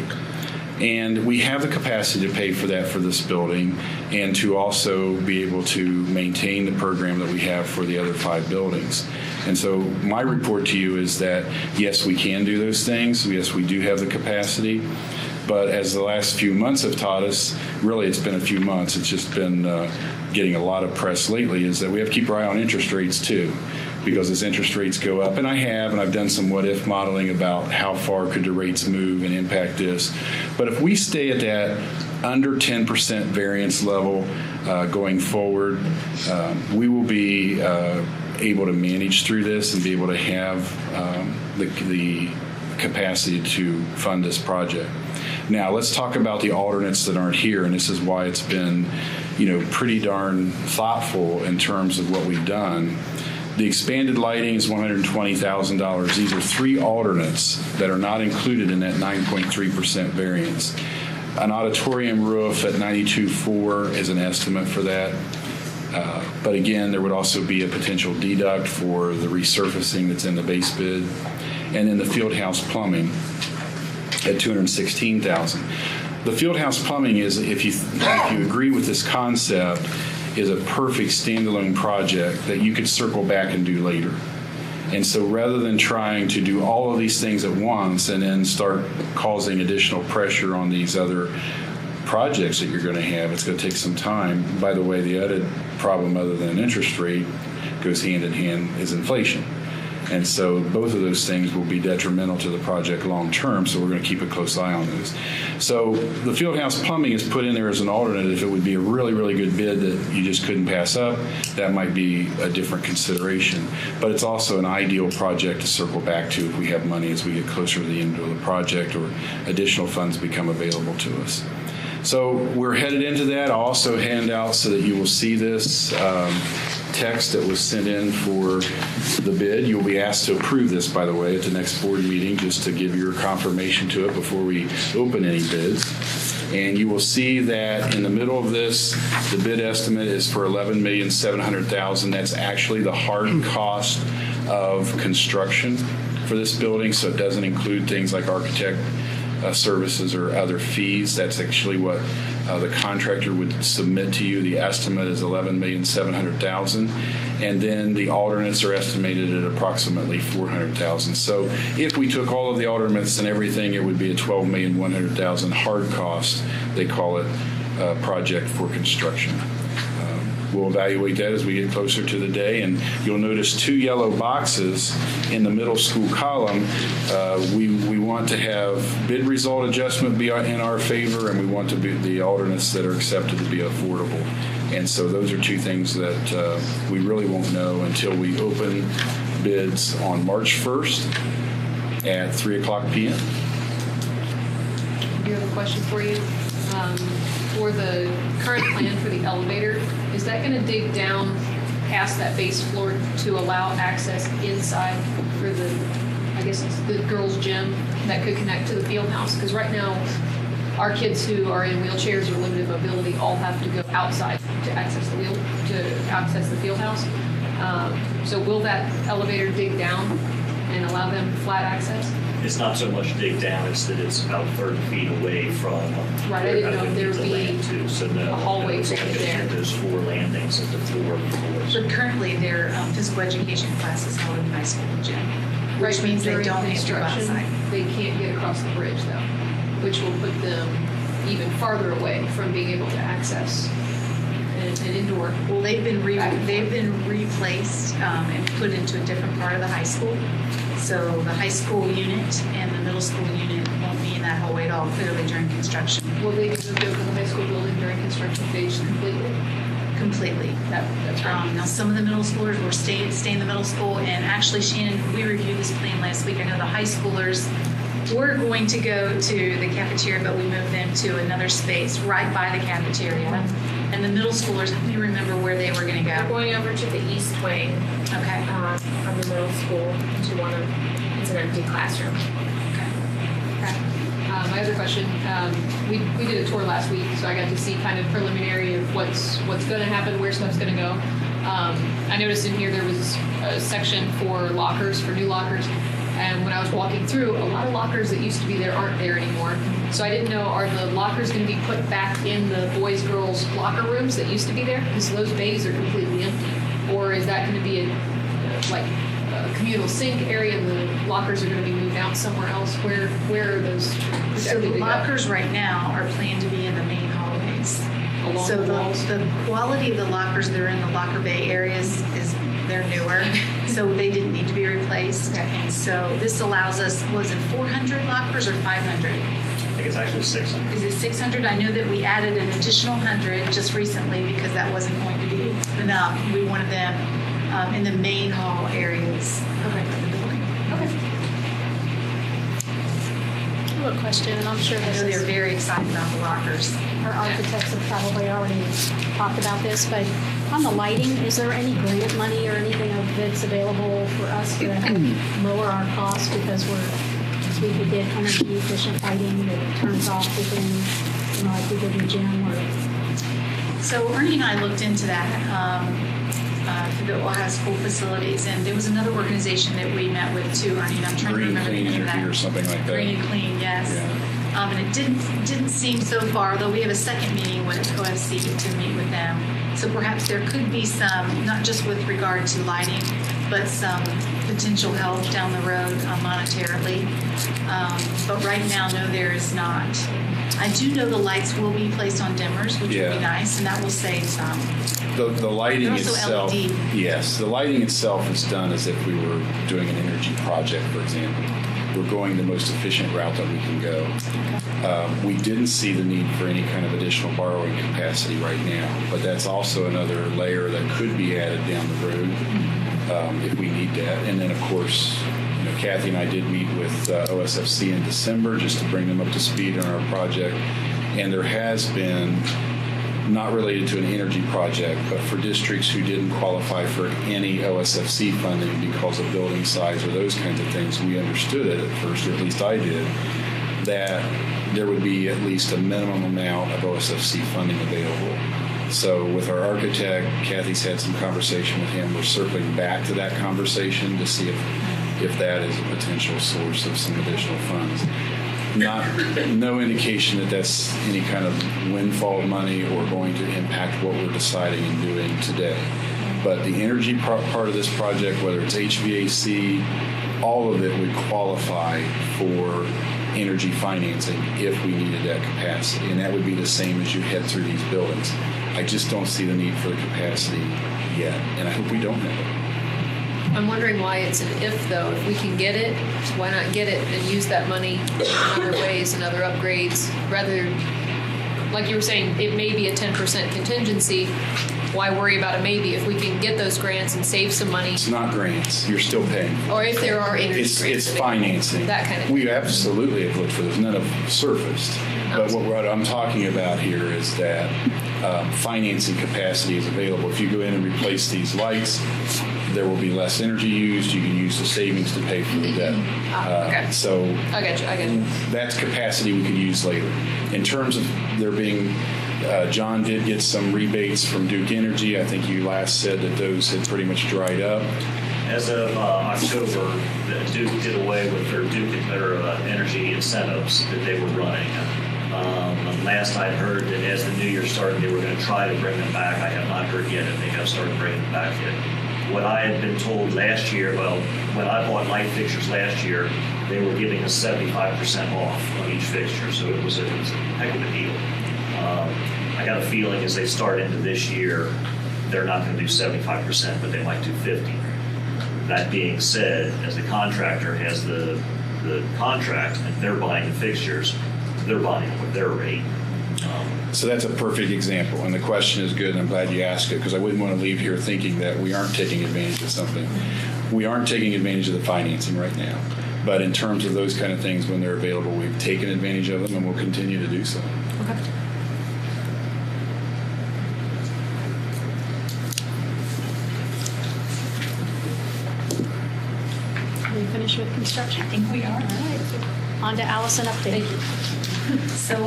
And we have the capacity to pay for that for this building and to also be able to maintain the program that we have for the other 5 buildings. And so my report to you is that, yes, we can do those things. Yes, we do have the capacity. But as the last few months have taught us, really it's been a few months, it's just been getting a lot of press lately, is that we have to keep our eye on interest rates too. Because as interest rates go up, and I've done some what-if modeling about how far could the rates move and impact this. But if we stay at that under 10% variance level going forward, we will be able to manage through this and be able to have the capacity to fund this project. Now, let's talk about the alternates that aren't here, and this is why it's been, pretty darn thoughtful in terms of what we've done. The expanded lighting is $120,000. These are 3 alternates that are not included in that 9.3% variance. An auditorium roof at $92,400 is an estimate for that. But again, there would also be a potential deduct for the resurfacing that's in the base bid. And then the field house plumbing at $216,000. The field house plumbing is, if you agree with this concept, is a perfect standalone project that you could circle back and do later. And so rather than trying to do all of these things at once and then start causing additional pressure on these other projects that you're going to have, it's going to take some time. By the way, the other problem other than interest rate goes hand in hand is inflation. And so both of those things will be detrimental to the project long term, so we're going to keep a close eye on those. So the field house plumbing is put in there as an alternate. If it would be a really, really good bid that you just couldn't pass up, that might be a different consideration. But it's also an ideal project to circle back to if we have money as we get closer to the end of the project or additional funds become available to us. So we're headed into that. I'll also hand out so that you will see this text that was sent in for the bid. You'll be asked to approve this, by the way, at the next board meeting, just to give your confirmation to it before we open any bids. And you will see that in the middle of this, the bid estimate is for $11,700,000. That's actually the hard cost of construction for this building, so it doesn't include things like architect services or other fees. That's actually what the contractor would submit to you. The estimate is $11,700,000, and then the alternates are estimated at approximately $400,000. So if we took all of the alternates and everything, it would be a $12,100,000 hard cost. They call it project for construction. We'll evaluate that as we get closer to the day, and you'll notice 2 yellow boxes in the middle school column. We want to have bid result adjustment be in our favor, and we want to be the alternates that are accepted to be affordable. And so those are 2 things that we really won't know until we open bids on March 1st at 3:00 p.m. I do have a question for you. For the current plan for the elevator, is that going to dig down past that base floor to allow access inside for the, I guess it's the girls' gym that could connect to the field house? Because right now, our kids who are in wheelchairs or limited mobility all have to go outside to access the field house. So will that elevator dig down and allow them flat access? It's not so much dig down, it's that it's about 30 feet away from. Right, I didn't know if there would be a hallway to to get there. There's 4 landings at the floors. But currently, their physical education classes held in the high school gym, which means they During don't need to go construction, outside. They can't get across the bridge though, which will put them even farther away from being able to access an indoor. Well, they've been replaced and put into a different part of the high school. So the high school unit and the middle school unit won't be in that hallway at all, clearly during construction. Will they be moved over to the high school building during construction phase completely? Completely. That's right. Now, some of the middle schoolers will stay in the middle school, and actually, Shannon, we reviewed this plan last week. I know the high schoolers were going to go to the cafeteria, but we moved them to another space right by the cafeteria. And the middle schoolers, help me remember where they were going to We're go. going over to the east wing Okay. of the middle school to one of, it's an empty classroom. My other question, we did a tour last week, so I got to see kind of preliminary of what's going to happen, where stuff's going to go. I noticed in here there was a section for lockers, for new lockers, and when I was walking through, a lot of lockers that used to be there aren't there anymore. So I didn't know, are the lockers going to be put back in the boys, girls locker rooms that used to be there? Because those bays are completely empty. Or is that going to be a communal sink area and the lockers are going to be moved out somewhere else? Where are those So projected the to go? lockers right now are planned to be in the main hallways. Along So the walls? the quality of the lockers that are in the locker bay areas they're newer, so they didn't need to be replaced. Okay. And so this allows us, was it 400 lockers or 500? I think it's actually 600. Is it 600? I know that we added an additional 100 just recently because that wasn't going to be enough. We wanted them in the main hall areas of the building. Okay. I have a question, and I'm sure I this know they're is, very excited about the lockers. our architects have probably already talked about this, but on the lighting, is there any grant money or anything that's available for us to help lower our costs because we could get energy efficient lighting that turns off within, like we did in the gym or So Ernie and I looked into that for the Ohio school facilities, and there was another organization that we met with too, Ernie, and I'm trying to Green remember the Clean name of Energy that. or something like that. Green and Clean, yes. Yeah. And it didn't seem so far, though we have a second meeting with OFC to meet with them. So perhaps there could be some, not just with regard to lighting, but some potential help down the road monetarily. But right now, no, there is not. I do know the lights will be placed on dimmers, which would Yeah. be nice, and that will save some. The lighting They're also itself, LED. yes, the lighting itself is done as if we were doing an energy project, for example. We're going the most efficient route that we can go. We didn't see the need for any kind of additional borrowing capacity right now, but that's also another layer that could be added down the road if we need that. And then, of course, Kathy and I did meet with OSFC in December just to bring them up to speed on our project. And there has been, not related to an energy project, but for districts who didn't qualify for any OSFC funding because of building size or those kinds of things, we understood it at first, or at least I did, that there would be at least a minimum amount of OSFC funding available. So with our architect, Kathy's had some conversation with him. We're circling back to that conversation to see if that is a potential source of some additional funds. No indication that that's any kind of windfall money or going to impact what we're deciding and doing today. But the energy part of this project, whether it's HVAC, all of it would qualify for energy financing if we needed that capacity. And that would be the same as you head through these buildings. I just don't see the need for the capacity yet, and I hope we don't have it. I'm wondering why it's an if, though. If we can get it, why not get it and use that money in other ways and other upgrades? Rather, like you were saying, it may be a 10% contingency. Why worry about a maybe if we can get those grants and save some money? It's not grants. You're still paying. Or if there are energy It's grants. financing. That kind of thing. We absolutely have looked for those. None have surfaced. But what I'm talking about here is that financing capacity is available. If you go in and replace these lights, there will be less energy used. You can use the savings to pay for the debt. Okay. So I got you. that's capacity we could use later. In terms of there being, John did get some rebates from Duke Energy. I think you last said that those had pretty much dried up. As of October, Duke did away with their energy incentives that they were running. Last I heard that as the new year started, they were going to try to bring them back. I have not heard yet if they have started bringing them back yet. What I had been told last year, well, when I bought light fixtures last year, they were giving us 75% off on each fixture, so it was a heck of a deal. I got a feeling as they start into this year, they're not going to do 75%, but they might do 50. That being said, as the contractor has the contract and they're buying the fixtures, they're buying them with their rate. So that's a perfect example, and the question is good, and I'm glad you asked it, because I wouldn't want to leave here thinking that we aren't taking advantage of something. We aren't taking advantage of the financing right now, but in terms of those kind of things, when they're available, we've taken advantage of them, and we'll continue to do so. Okay. Are we finished with construction? I think we are. All right. On to Allison update. So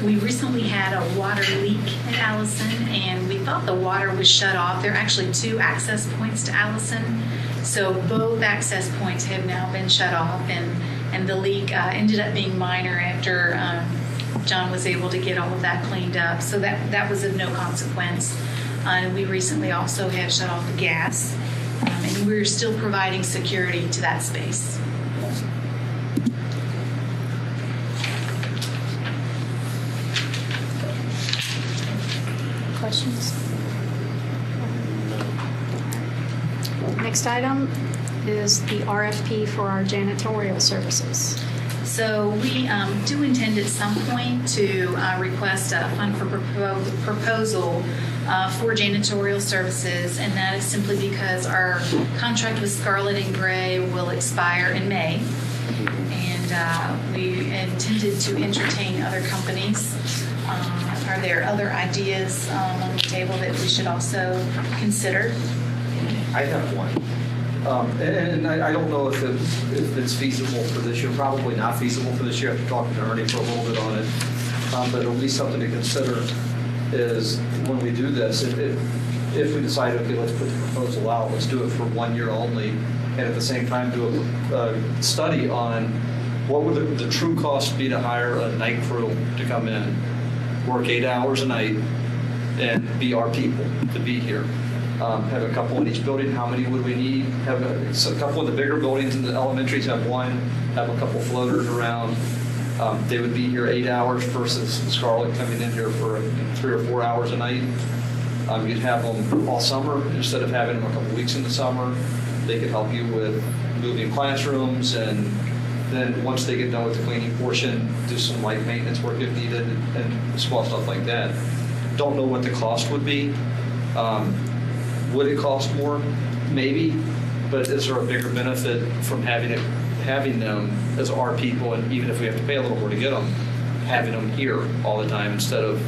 we recently had a water leak at Allison, and we thought the water was shut off. There are actually 2 access points to Allison, so both access points have now been shut off, and the leak ended up being minor after John was able to get all of that cleaned up. So that was of no consequence. And we recently also have shut off the gas, and we're still providing security to that space. Questions? Next item is the RFP for our janitorial services. So we do intend at some point to request a fund for proposal for janitorial services, and that is simply because our contract with Scarlett and Gray will expire in May, and we intended to entertain other companies. Are there other ideas on the table that we should also consider? I have one. And I don't know if it's feasible for this year. Probably not feasible for this year. I have to talk to Ernie for a little bit on it. But at least something to consider is when we do this, if we decide, okay, let's put the proposal out, let's do it for 1 year only, and at the same time do a study on what would the true cost be to hire a night crew to come in, work 8 hours a night, and be our people to be here. Have a couple in each building. How many would we need? Have a couple of the bigger buildings in the elementaries have one. Have a couple floaters around. They would be here 8 hours versus Scarlett coming in here for 3 or 4 hours a night. You'd have them all summer instead of having them a couple weeks in the summer. They could help you with moving classrooms, and then once they get done with the cleaning portion, do some light maintenance work if needed, and small stuff like that. Don't know what the cost would be. Would it cost more? Maybe, but is there a bigger benefit from having them as our people, and even if we have to pay a little more to get them, having them here all the time instead of.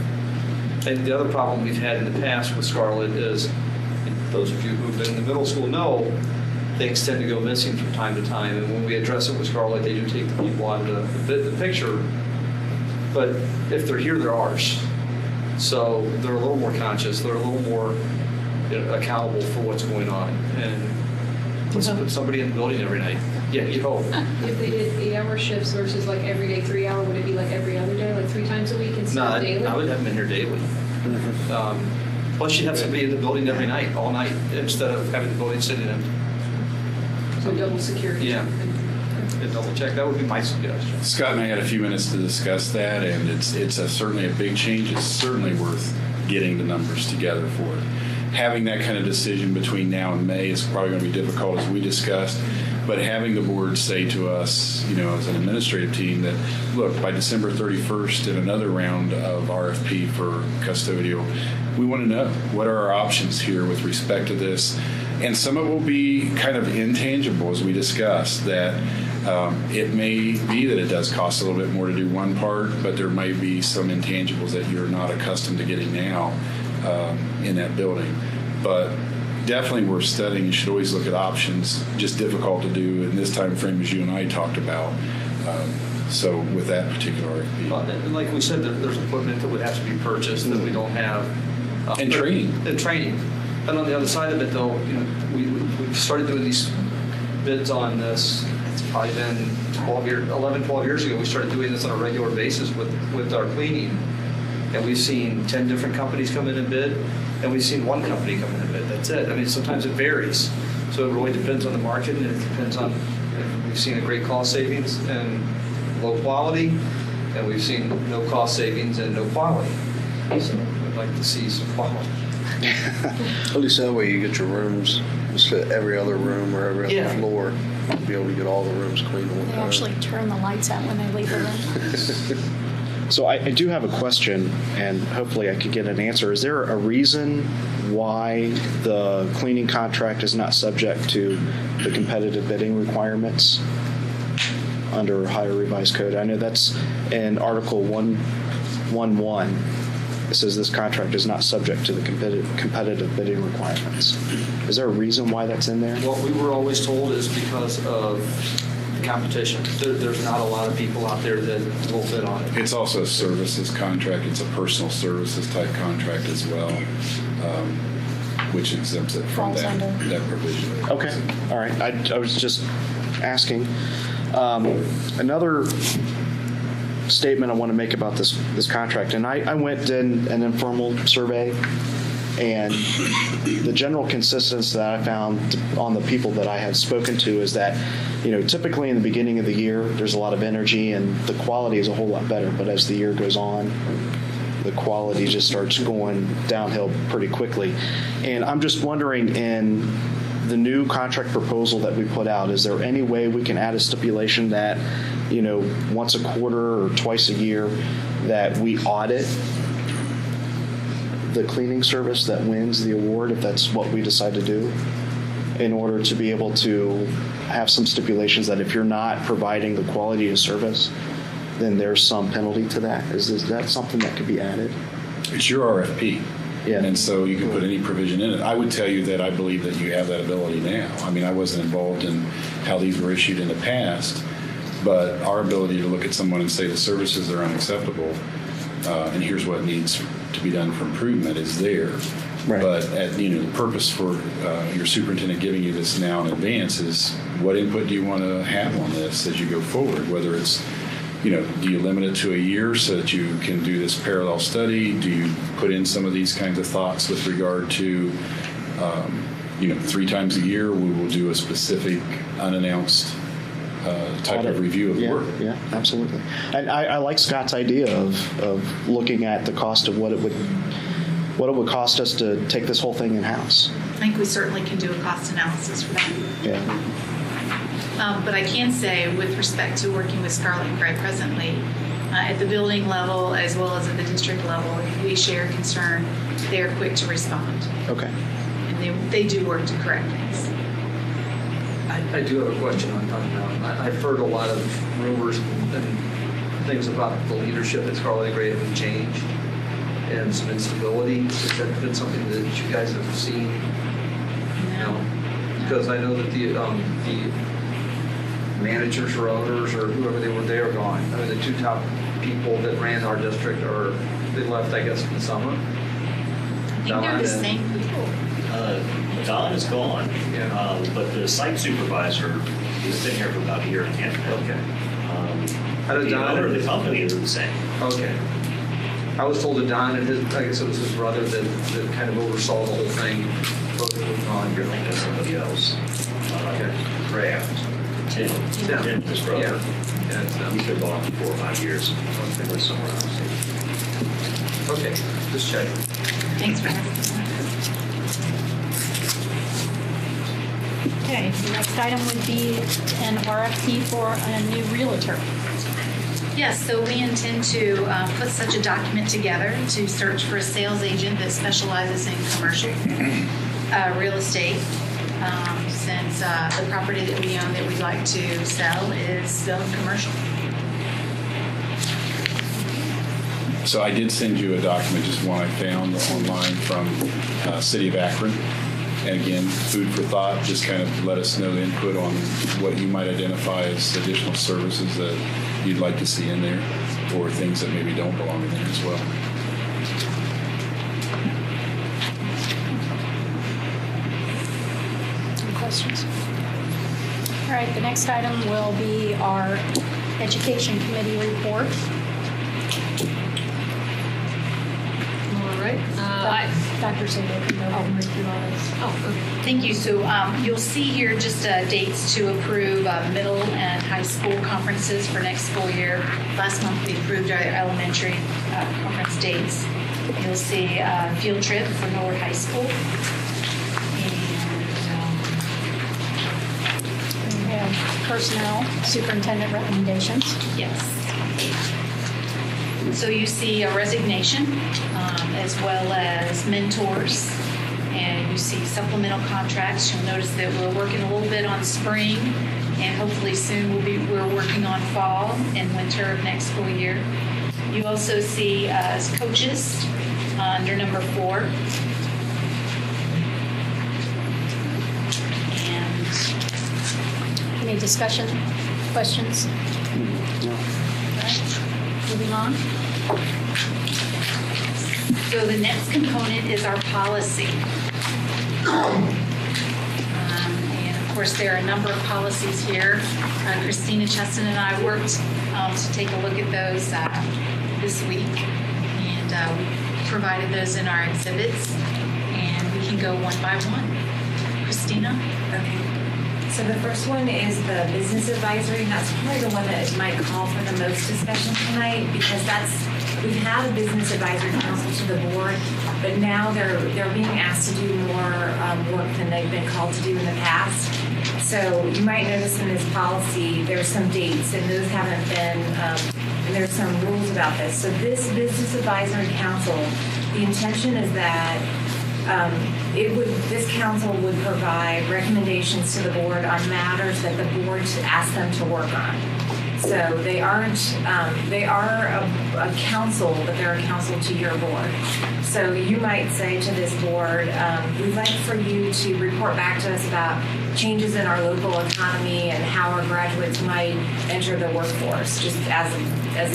And the other problem we've had in the past with Scarlett is, those of you who've been in the middle school know, things tend to go missing from time to time, and when we address it with Scarlett, they do take the people out of the picture. But if they're here, they're ours. So they're a little more conscious. They're a little more accountable for what's going on, and let's put somebody in the building every night. Yeah, you hope. If they did 8-hour shifts versus like every day 3 hour, would it be like every other day, like 3 times a week instead No, of daily? I would have them in here daily. Plus, you'd have somebody in the building every night, all night, instead of having the building sitting empty. So double security. Yeah. And double check. That would be my suggestion. Scott and I had a few minutes to discuss that, and it's certainly a big change. It's certainly worth getting the numbers together for it. Having that kind of decision between now and May is probably going to be difficult, as we discussed, but having the board say to us, as an administrative team, that, look, by December 31st in another round of RFP for custodial, we want to know what are our options here with respect to this. And some of it will be kind of intangible, as we discussed, that it may be that it does cost a little bit more to do one part, but there might be some intangibles that you're not accustomed to getting now in that building. But definitely worth studying. You should always look at options, just difficult to do in this time frame as you and I talked about. So with that particular RFP. Like we said, there's equipment that would have to be purchased that we don't have. And training. And training. And on the other side of it, though, we started doing these bids on this. It's probably been 11, 12 years ago. We started doing this on a regular basis with our cleaning. And we've seen 10 different companies come in and bid, and we've seen one company come in and bid. That's it. I mean, sometimes it varies. So it really depends on the market, and it depends on, we've seen a great cost savings and low quality, and we've seen no cost savings and no quality. So I'd like to see some quality. At least that way you get your rooms, just fit every other room or every other floor. You'll be able to get all the rooms clean at one They time. actually turn the lights out when they leave the room. So I do have a question, and hopefully I could get an answer. Is there a reason why the cleaning contract is not subject to the competitive bidding requirements under Ohio Revised Code? I know that's in Article 111. It says this contract is not subject to the competitive bidding requirements. Is there a reason why that's in there? What we were always told is because of competition. There's not a lot of people out there that will bid on it. It's also a services contract. It's a personal services type contract as well, which exempts it from Falls under. that provision. Okay, all right. I was just asking. Another statement I want to make about this contract, and I went in an informal survey, and the general consensus that I found on the people that I have spoken to is that, typically in the beginning of the year, there's a lot of energy and the quality is a whole lot better. But as the year goes on, the quality just starts going downhill pretty quickly. And I'm just wondering, in the new contract proposal that we put out, is there any way we can add a stipulation that, once a quarter or twice a year, that we audit the cleaning service that wins the award, if that's what we decide to do, in order to be able to have some stipulations that if you're not providing the quality of service, then there's some penalty to that? Is that something that could be added? It's your RFP. Yeah. And so you can put any provision in it. I would tell you that I believe that you have that ability now. I mean, I wasn't involved in how these were issued in the past, but our ability to look at someone and say the services are unacceptable, and here's what needs to be done for improvement is there. Right. But the purpose for your superintendent giving you this now in advance is what input do you want to have on this as you go forward, whether it's do you limit it to a year so that you can do this parallel study? Do you put in some of these kinds of thoughts with regard to, 3 times a year we will do a specific unannounced type of review of work? Yeah, absolutely. And I like Scott's idea of looking at the cost of what it would cost us to take this whole thing in-house. I think we certainly can do a cost analysis for that. Yeah. But I can say, with respect to working with Scarlett and Gray presently, at the building level as well as at the district level, if we share concern, they're quick to respond. Okay. And they do work to correct things. I do have a question on I've heard a lot of rumors and things about the leadership at Scarlett and Gray having changed and some instability. Has that been something that you guys have seen? No. Because I know that the managers or owners or whoever they are gone. I mean, the 2 top people that ran our district they left, I guess, in the summer. I think they're the same people. Don is gone, but the site supervisor has been here for about a year and a half now. Okay. The owner of the company is the same. Okay. I was told that Don and I guess it was his brother that kind of oversaw the whole thing. Both moved on. You're thinking of somebody else. Kraft. Tim, his brother. Yeah. He's been gone for 4 or 5 years. They were somewhere else. Okay, just checking. Thanks for asking. Okay, the next item would be an RFP for a new realtor. Yes, so we intend to put such a document together to search for a sales agent that specializes in commercial real estate. Since the property that we own that we'd like to sell is zoned commercial. So I did send you a document, just one I found online from City of Akron. And again, food for thought, just kind of let us know input on what you might identify as additional services that you'd like to see in there, or things that maybe don't belong in there as well. Any questions? All right, the next item will be our Education Committee report. Okay. Dr. Sabo can go ahead and read through all this. Oh, okay. Thank you. So you'll see here just dates to approve middle and high school conferences for next school year. Last month we approved our elementary conference dates. You'll see field trip for Norwood High School. We have personnel superintendent recommendations. Yes. So you see a resignation as well as mentors, and you see supplemental contracts. You'll notice that we're working a little bit on spring, and hopefully soon we're working on fall and winter of next school year. You also see as coaches under number 4. And Any discussion, questions? No. All right, moving on. so the next component is our policy. And of course, there are a number of policies here. Christina Cheston and I worked to take a look at those this week, and we provided those in our exhibits, and we can go one by one. Christina? Okay. So the first one is the business advisory, and that's probably the one that might call for the most discussion tonight, because we've had a business advisory council to the board, but now they're being asked to do more work than they've been called to do in the past. So you might notice in this policy there's some dates, and those haven't been, and there's some rules about this. So this business advisory council, the intention is that this council would provide recommendations to the board on matters that the board asks them to work on. So they are a council, but they're a council to your board. So you might say to this board, we'd like for you to report back to us about changes in our local economy and how our graduates might enter the workforce, just as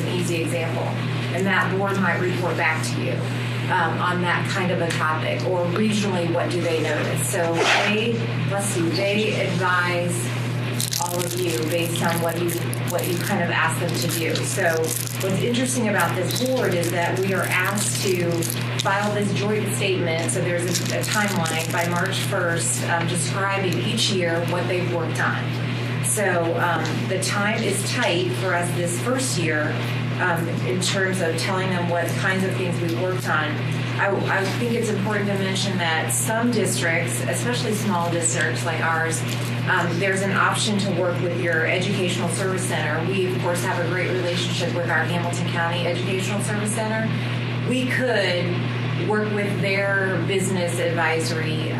an easy example. And that board might report back to you on that kind of a topic, or regionally, what do they notice? So they advise all of you based on what you kind of ask them to do. So what's interesting about this board is that we are asked to file this joint statement. So there's a timeline by March 1st describing each year what they've worked on. So the time is tight for us this first year in terms of telling them what kinds of things we worked on. I think it's important to mention that some districts, especially small districts like ours, there's an option to work with your Educational Service Center. We, of course, have a great relationship with our Hamilton County Educational Service Center. We could work with their business advisory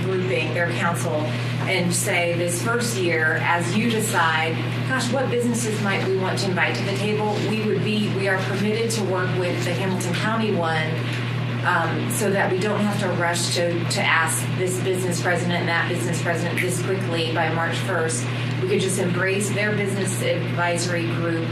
grouping, their council, and say this first year, as you decide, gosh, what businesses might we want to invite to the table, we are permitted to work with the Hamilton County one, so that we don't have to rush to ask this business president and that business president this quickly by March 1st. We could just embrace their business advisory group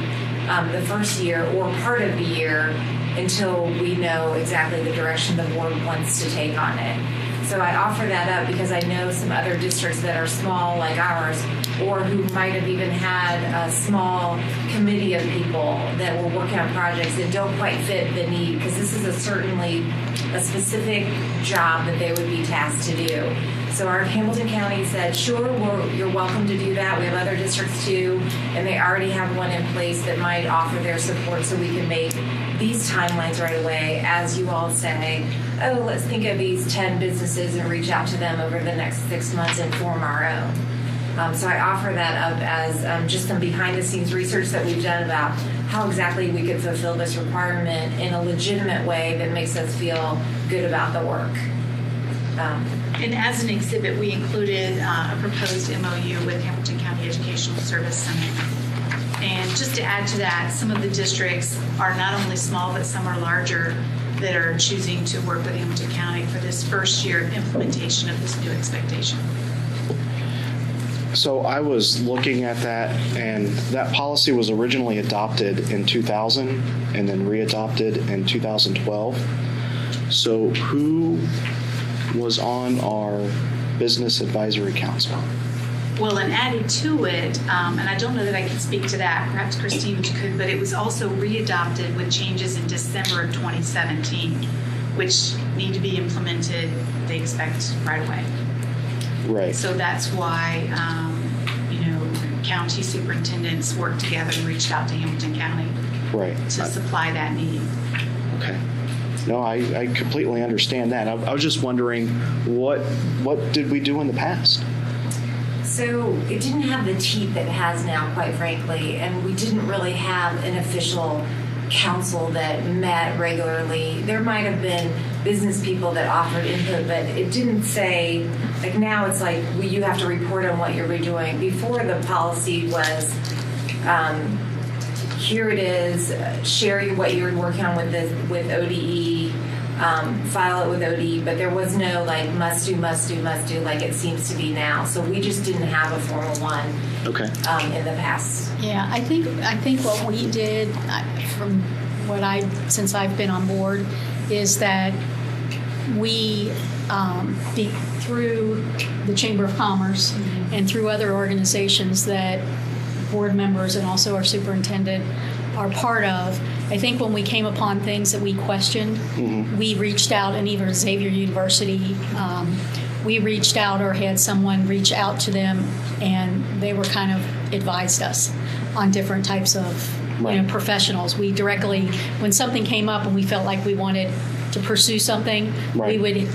the first year or part of the year until we know exactly the direction the board wants to take on it. So I offer that up because I know some other districts that are small like ours, or who might have even had a small committee of people that were working on projects that don't quite fit the need, because this is certainly a specific job that they would be tasked to do. So our Hamilton County said, sure, you're welcome to do that. We have other districts too, and they already have one in place that might offer their support, so we can make these timelines right away. As you all say, oh, let's think of these 10 businesses and reach out to them over the next 6 months and form our own. So I offer that up as just some behind-the-scenes research that we've done about how exactly we could fulfill this requirement in a legitimate way that makes us feel good about the work. And as an exhibit, we included a proposed MOU with Hamilton County Educational Service Center. And just to add to that, some of the districts are not only small, but some are larger that are choosing to work with Hamilton County for this first year of implementation of this new expectation. So I was looking at that, and that policy was originally adopted in 2000 and then readopted in 2012. So who was on our Business Advisory Council? Well, and added to it, and I don't know that I can speak to that, perhaps Christine could, but it was also readopted with changes in December of 2017. which need to be implemented, they expect right away. Right. So that's why, county superintendents worked together and reached out to Hamilton County Right. to supply that need. Okay. No, I completely understand that. I was just wondering, what did we do in the past? So it didn't have the teeth that it has now, quite frankly, and we didn't really have an official council that met regularly. There might have been business people that offered input, but it didn't say, like now it's like you have to report on what you're doing. Before the policy was, here it is, share what you're working on with ODE, file it with ODE, but there was no like must do like it seems to be now. So we just didn't have a formal one. Okay. In the past. Yeah, I think what we did, from since I've been on board, is that we, through the Chamber of Commerce and through other organizations that board members and also our superintendent are part of, I think when we came upon things that we questioned, we reached out, and either Xavier University, we reached out or had someone reach out to them, and they were kind of advised us on different types of professionals. We directly, when something came up and we felt like we wanted to pursue something, we would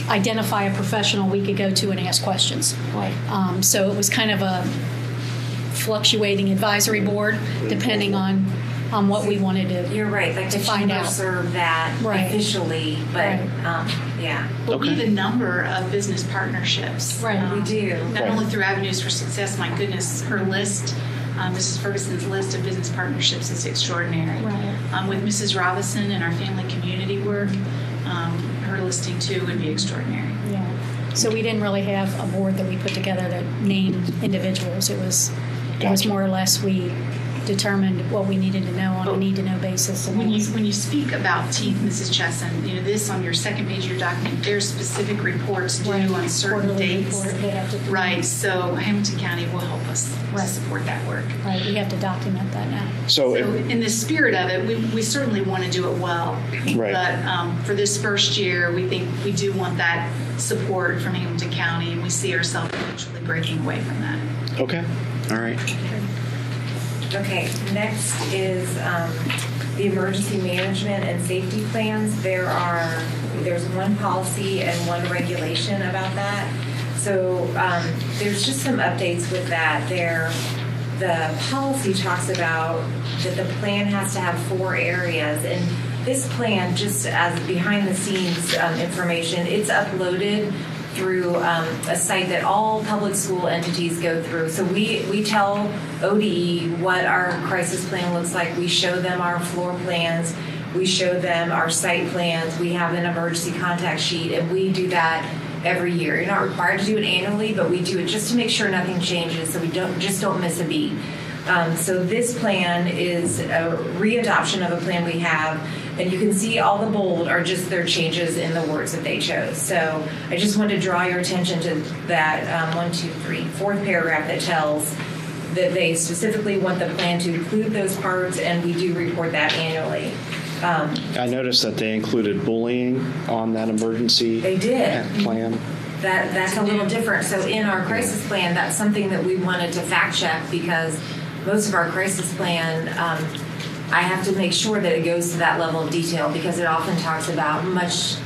identify a professional we could go to and ask questions. Right. So it was kind of a fluctuating advisory board, depending on what we wanted to. You're right. Like to the find chamber out. served that officially, but yeah. But we have a number of business partnerships. Right. We do. Not only through Avenues for Success, my goodness, her list, Mrs. Ferguson's list of business partnerships is extraordinary. Right. With Mrs. Robinson and our family community work, her listing too would be extraordinary. Yeah. So we didn't really have a board that we put together that named individuals. It was more or less we determined what we needed to know on a need-to-know basis. And when you speak about teeth, Mrs. Chesson, this on your second page of your document, there's specific reports due on certain Quarterly dates. report, they have to do. Right. So Hamilton County will help us to support that work. Right. We have to document that now. So in the spirit of it, we certainly want to do it well. Right. But for this first year, we think we do want that support from Hamilton County, and we see ourselves eventually breaking away from that. Okay. All right. Okay, next is the emergency management and safety plans. There's one policy and one regulation about that. So there's just some updates with that. The policy talks about that the plan has to have 4 areas, and this plan, just as behind the scenes information, it's uploaded through a site that all public school entities go through. So we tell ODE what our crisis plan looks like. We show them our floor plans. We show them our site plans. We have an emergency contact sheet, and we do that every year. You're not required to do it annually, but we do it just to make sure nothing changes, so we don't miss a beat. So this plan is a readoption of a plan we have, and you can see all the bold are just their changes in the words that they chose. So I just want to draw your attention to that 4th paragraph that tells that they specifically want the plan to include those parts, and we do report that annually. I noticed that they included bullying on that emergency They did. plan. That's a little different. So in our crisis plan, that's something that we wanted to fact check, because most of our crisis plan, I have to make sure that it goes to that level of detail, because it often talks about things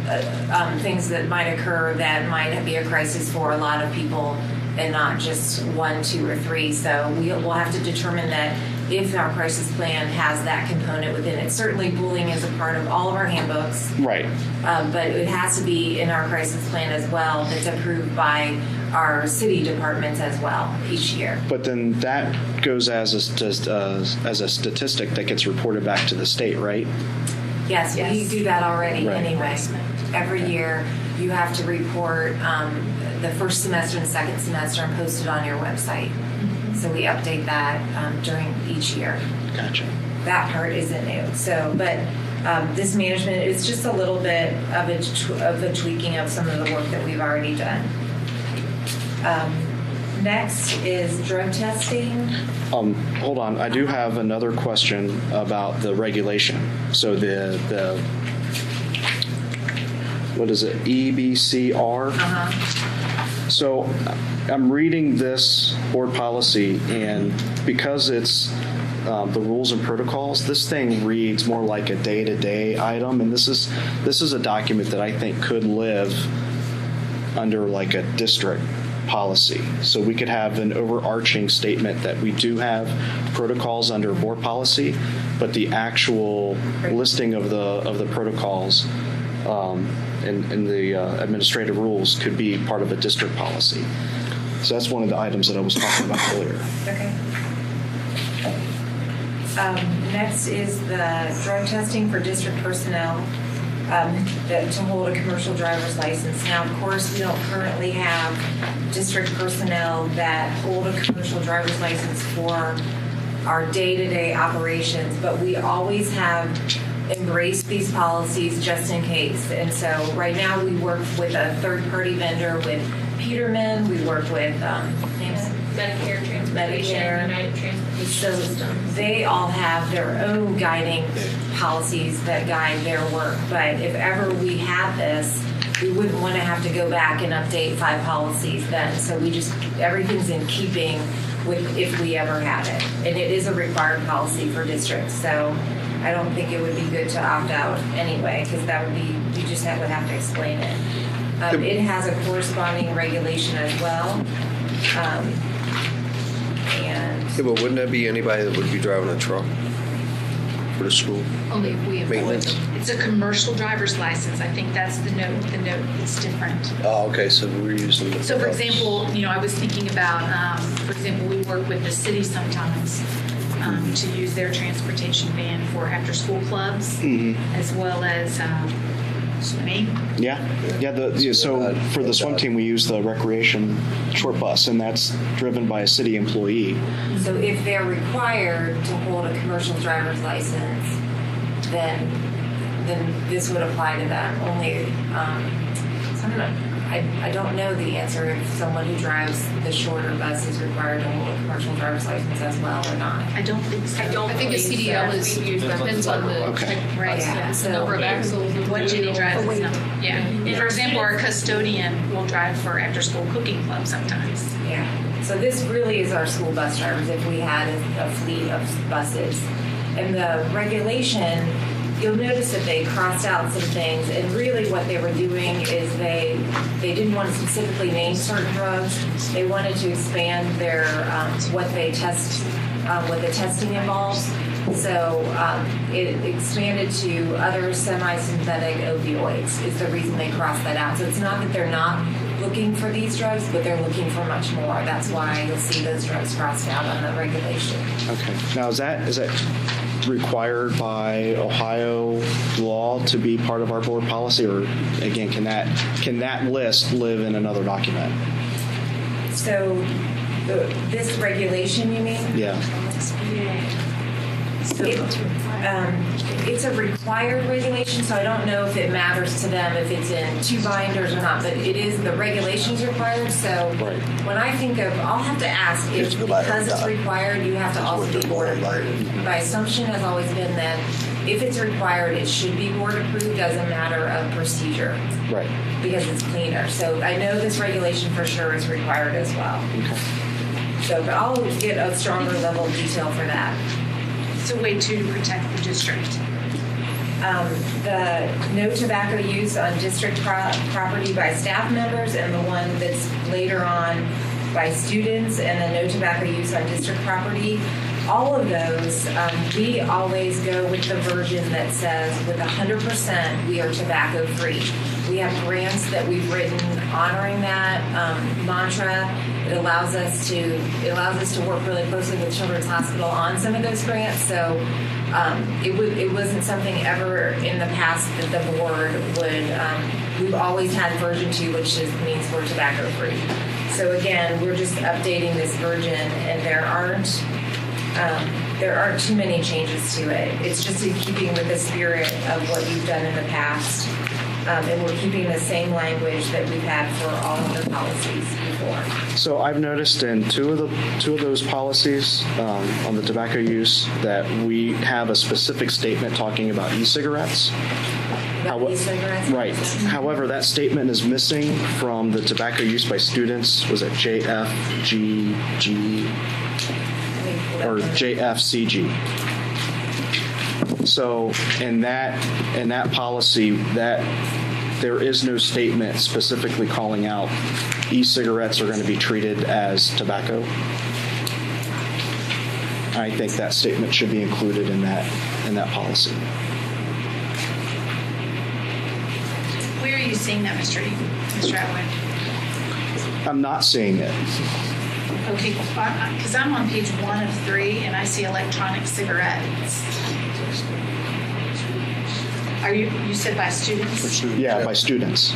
that might occur that might be a crisis for a lot of people and not just 1, 2, or 3. So we'll have to determine that if our crisis plan has that component within it. Certainly bullying is a part of all of our handbooks. Right. But it has to be in our crisis plan as well, that's approved by our city departments as well each year. But then that goes as a statistic that gets reported back to the state, right? Yes, we do that already anyway. Every year you have to report the first semester and second semester and post it on your website. So we update that during each year. Gotcha. That part isn't new. So, but this management is just a little bit of a tweaking of some of the work that we've already done. Next is drug testing. Hold on, I do have another question about the regulation. So the what is it, EBCR? So I'm reading this board policy, and because it's the rules and protocols, this thing reads more like a day-to-day item, and this is a document that I think could live under like a district policy. So we could have an overarching statement that we do have protocols under board policy, but the actual listing of the protocols and the administrative rules could be part of a district policy. So that's one of the items that I was talking about earlier. Okay. Next is the drug testing for district personnel to hold a commercial driver's license. Now, of course, we don't currently have district personnel that hold a commercial driver's license for our day-to-day operations, but we always have embraced these policies just in case. And so right now we work with a third-party vendor with Peterman. We work with Medicare, Transportation, United Transportation Systems. They all have their own guiding policies that guide their work. But if ever we had this, we wouldn't want to have to go back and update 5 policies then. So everything's in keeping with if we ever had it. And it is a required policy for districts. So I don't think it would be good to opt out anyway, because that would be, you just would have to explain it. It has a corresponding regulation as well. Yeah, but wouldn't that be anybody that would be driving a truck for the school? Only if we employ Maintenance. them. It's a commercial driver's license. I think that's the note. The note is different. Oh, okay, so we're using the So, for trucks. example, I was thinking about, for example, we work with the city sometimes to use their transportation van for after-school clubs, as well as swimming. So for the swim team, we use the recreation short bus, and that's driven by a city employee. So if they're required to hold a commercial driver's license, then this would apply to them. Only, I don't know the answer if someone who drives the shorter bus is required to hold a commercial driver's license as well or not. I don't think so. I think the CDL depends on the Right. Yeah, the number of axles. What Jenny drives is not. Yeah. For example, our custodian will drive for after-school cooking club sometimes. Yeah. So this really is our school bus drivers if we had a fleet of buses. And the regulation, you'll notice that they crossed out some things, and really what they were doing is they didn't want to specifically name certain drugs. They wanted to expand their what they test, what the testing involves. So it expanded to other semi-synthetic opioids is the reason they crossed that out. So it's not that they're not looking for these drugs, but they're looking for much more. That's why you'll see those drugs crossed out on the regulation. Okay. Now, is that required by Ohio law to be part of our board policy, or again, can that list live in another document? So this regulation, you mean? Yeah. It's a required regulation, so I don't know if it matters to them if it's in 2 binders or not, but it is, the regulation's required, so when I think of, I'll have to ask if because it's required, you have to also be board approved. My assumption has always been that if it's required, it should be board approved as a matter of procedure. Right. Because it's cleaner. So I know this regulation for sure is required as well. Okay. So, but I'll get a stronger level of detail for that. It's a way to protect the district. The no tobacco use on district property by staff members, and the one that's later on by students, and the no tobacco use on district property. All of those, we always go with the version that says with 100% we are tobacco free. We have grants that we've written honoring that mantra. It allows us to work really closely with Children's Hospital on some of those grants. So it wasn't something ever in the past that the board would. We've always had version 2, which just means we're tobacco free. So again, we're just updating this version, and there aren't too many changes to it. It's just in keeping with the spirit of what you've done in the past. And we're keeping the same language that we've had for all of the policies before. So I've noticed in two of those policies on the tobacco use that we have a specific statement talking about e-cigarettes. About e-cigarettes? Right. However, that statement is missing from the tobacco use by students. Was it JFGG or JFCG? So in that policy, that there is no statement specifically calling out e-cigarettes are going to be treated as tobacco. I think that statement should be included in that policy. Where are you seeing that, Mr. Atwood? I'm not seeing it. Okay, because I'm on page 1 of 3 and I see electronic cigarettes. Are you said by students? Yeah, by students.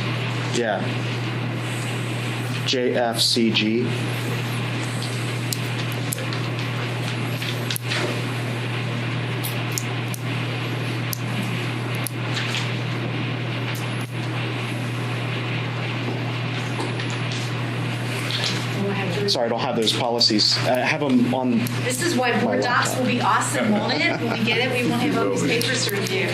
Yeah. JFCG. Sorry, I don't have those policies. I have them on. This is why board docs will be awesome, won't it? When we get it, we won't have all these papers to review.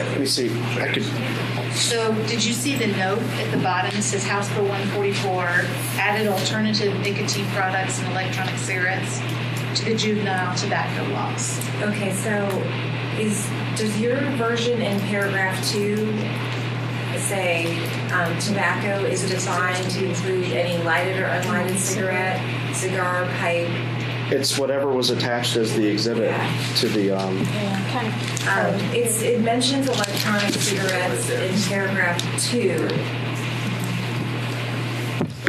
Let me see. I could. So did you see the note at the bottom? It says House Bill 144 added alternative nicotine products and electronic cigarettes to the juvenile tobacco laws. Okay, so does your version in paragraph 2 say tobacco is defined to include any lighted or unlighted cigarette, cigar, pipe? It's whatever was attached as the exhibit to the. It mentions electronic cigarettes in paragraph 2.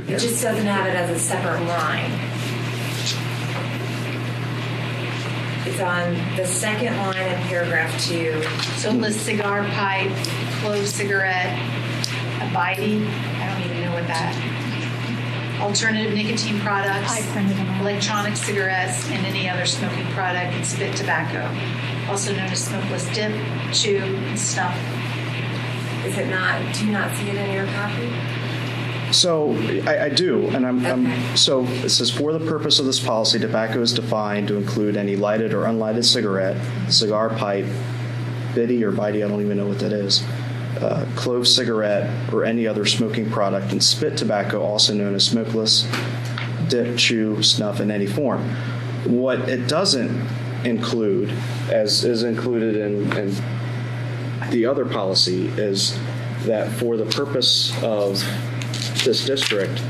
It just doesn't have it as a separate line. It's on the second line in paragraph 2. So it lists cigar, pipe, clove cigarette, a bitey. I don't even know what that. Alternative nicotine products, electronic cigarettes, and any other smoking product and spit tobacco, also known as smokeless dip, chew, and snuff. Is it not? Do you not see it in your copy? So I do, and I'm so it says for the purpose of this policy, tobacco is defined to include any lighted or unlighted cigarette, cigar, pipe, bitty or bitey, I don't even know what that is, clove cigarette, or any other smoking product, and spit tobacco, also known as smokeless dip, chew, snuff in any form. What it doesn't include, as is included in the other policy, is that for the purpose of this district,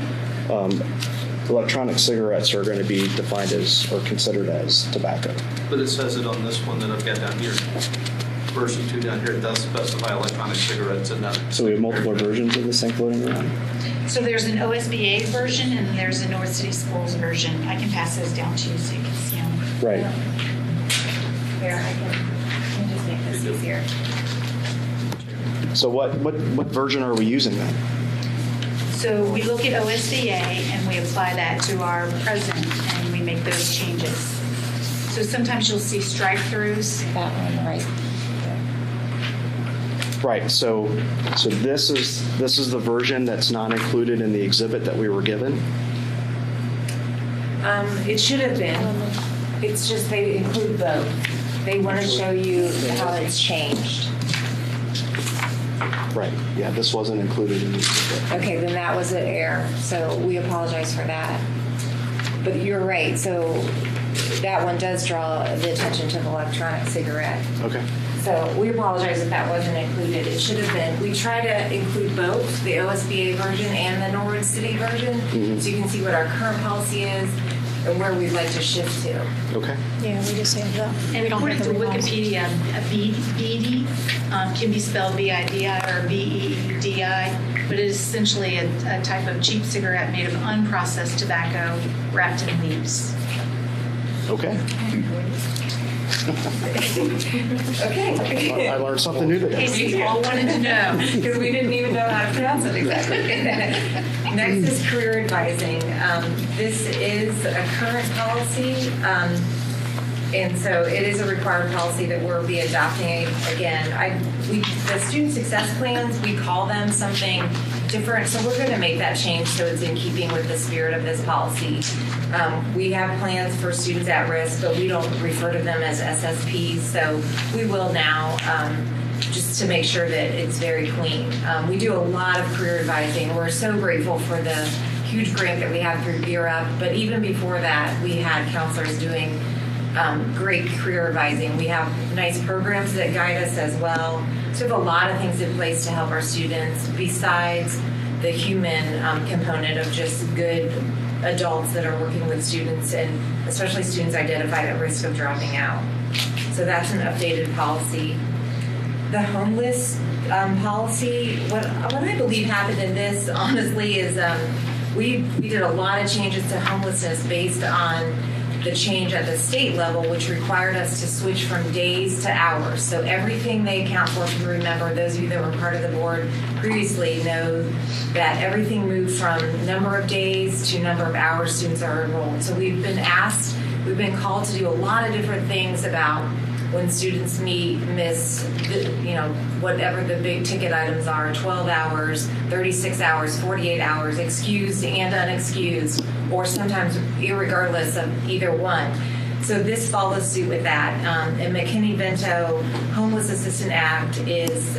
electronic cigarettes are going to be defined as or considered as tobacco. But it says it on this one that I've got down here. Version 2 down here, it does specify electronic cigarettes and that. So we have multiple versions of this thing floating around? So there's an OSBA version and then there's a North City Schools version. I can pass those down to you so you can see them. Right. Here, I can just make this easier. So what version are we using then? So we look at OSBA and we apply that to our present and we make those changes. So sometimes you'll see strike-throughs. That one, right. Right. So this is the version that's not included in the exhibit that we were given. It should have been. It's just they include both. They want to show you how it's changed. Right. Yeah, this wasn't included in the exhibit. Okay, then that was an error. So we apologize for that. But you're right. So that one does draw the attention to the electronic cigarette. Okay. So we apologize if that wasn't included. It should have been. We try to include both the OSBA version and the Norwood City version, so you can see what our current policy is and where we'd like to shift to. Okay. Yeah, we just have that. And we don't According have to the revised. Wikipedia, a BEDI can be spelled BIDI or BEDI, but it is essentially a type of cheap cigarette made of unprocessed tobacco wrapped in leaves. Okay. Okay. I learned something new today. We all wanted to know. Because we didn't even know how to pronounce it exactly. Next is career advising. This is a current policy, and so it is a required policy that we'll be adopting again. The student success plans, we call them something different, so we're going to make that change so it's in keeping with the spirit of this policy. We have plans for students at risk, but we don't refer to them as SSPs, so we will now, just to make sure that it's very clean. We do a lot of career advising. We're so grateful for the huge grant that we have through Gear Up, but even before that, we had counselors doing great career advising. We have nice programs that guide us as well. So we have a lot of things in place to help our students besides the human component of just good adults that are working with students, and especially students identified at risk of dropping out. So that's an updated policy. The homeless policy, what I believe happened in this, honestly, is we did a lot of changes to homelessness based on the change at the state level, which required us to switch from days to hours. So everything they account for, if you remember, those of you that were part of the board previously know that everything moved from number of days to number of hours students are enrolled. So we've been called to do a lot of different things about when students miss, whatever the big ticket items are, 12 hours, 36 hours, 48 hours, excused and unexcused, or sometimes irregardless of either one. So this follows suit with that. And McKinney-Vento Homeless Assistance Act is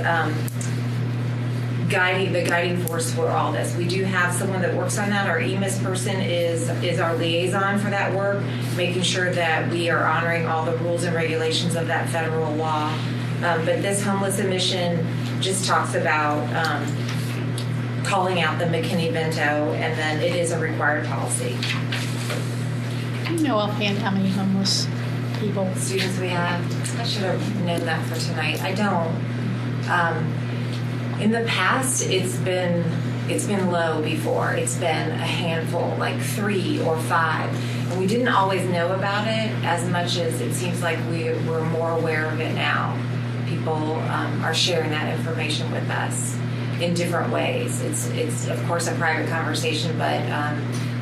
the guiding force for all this. We do have someone that works on that. Our EMIS person is our liaison for that work, making sure that we are honoring all the rules and regulations of that federal law. But this homeless admission just talks about calling out the McKinney-Vento, and then it is a required policy. Do you know offhand how many homeless people? Students we have, I should have known that for tonight. I don't. In the past, it's been low before. It's been a handful, like 3 or 5. And we didn't always know about it as much as it seems like we're more aware of it now. People are sharing that information with us in different ways. It's of course a private conversation, but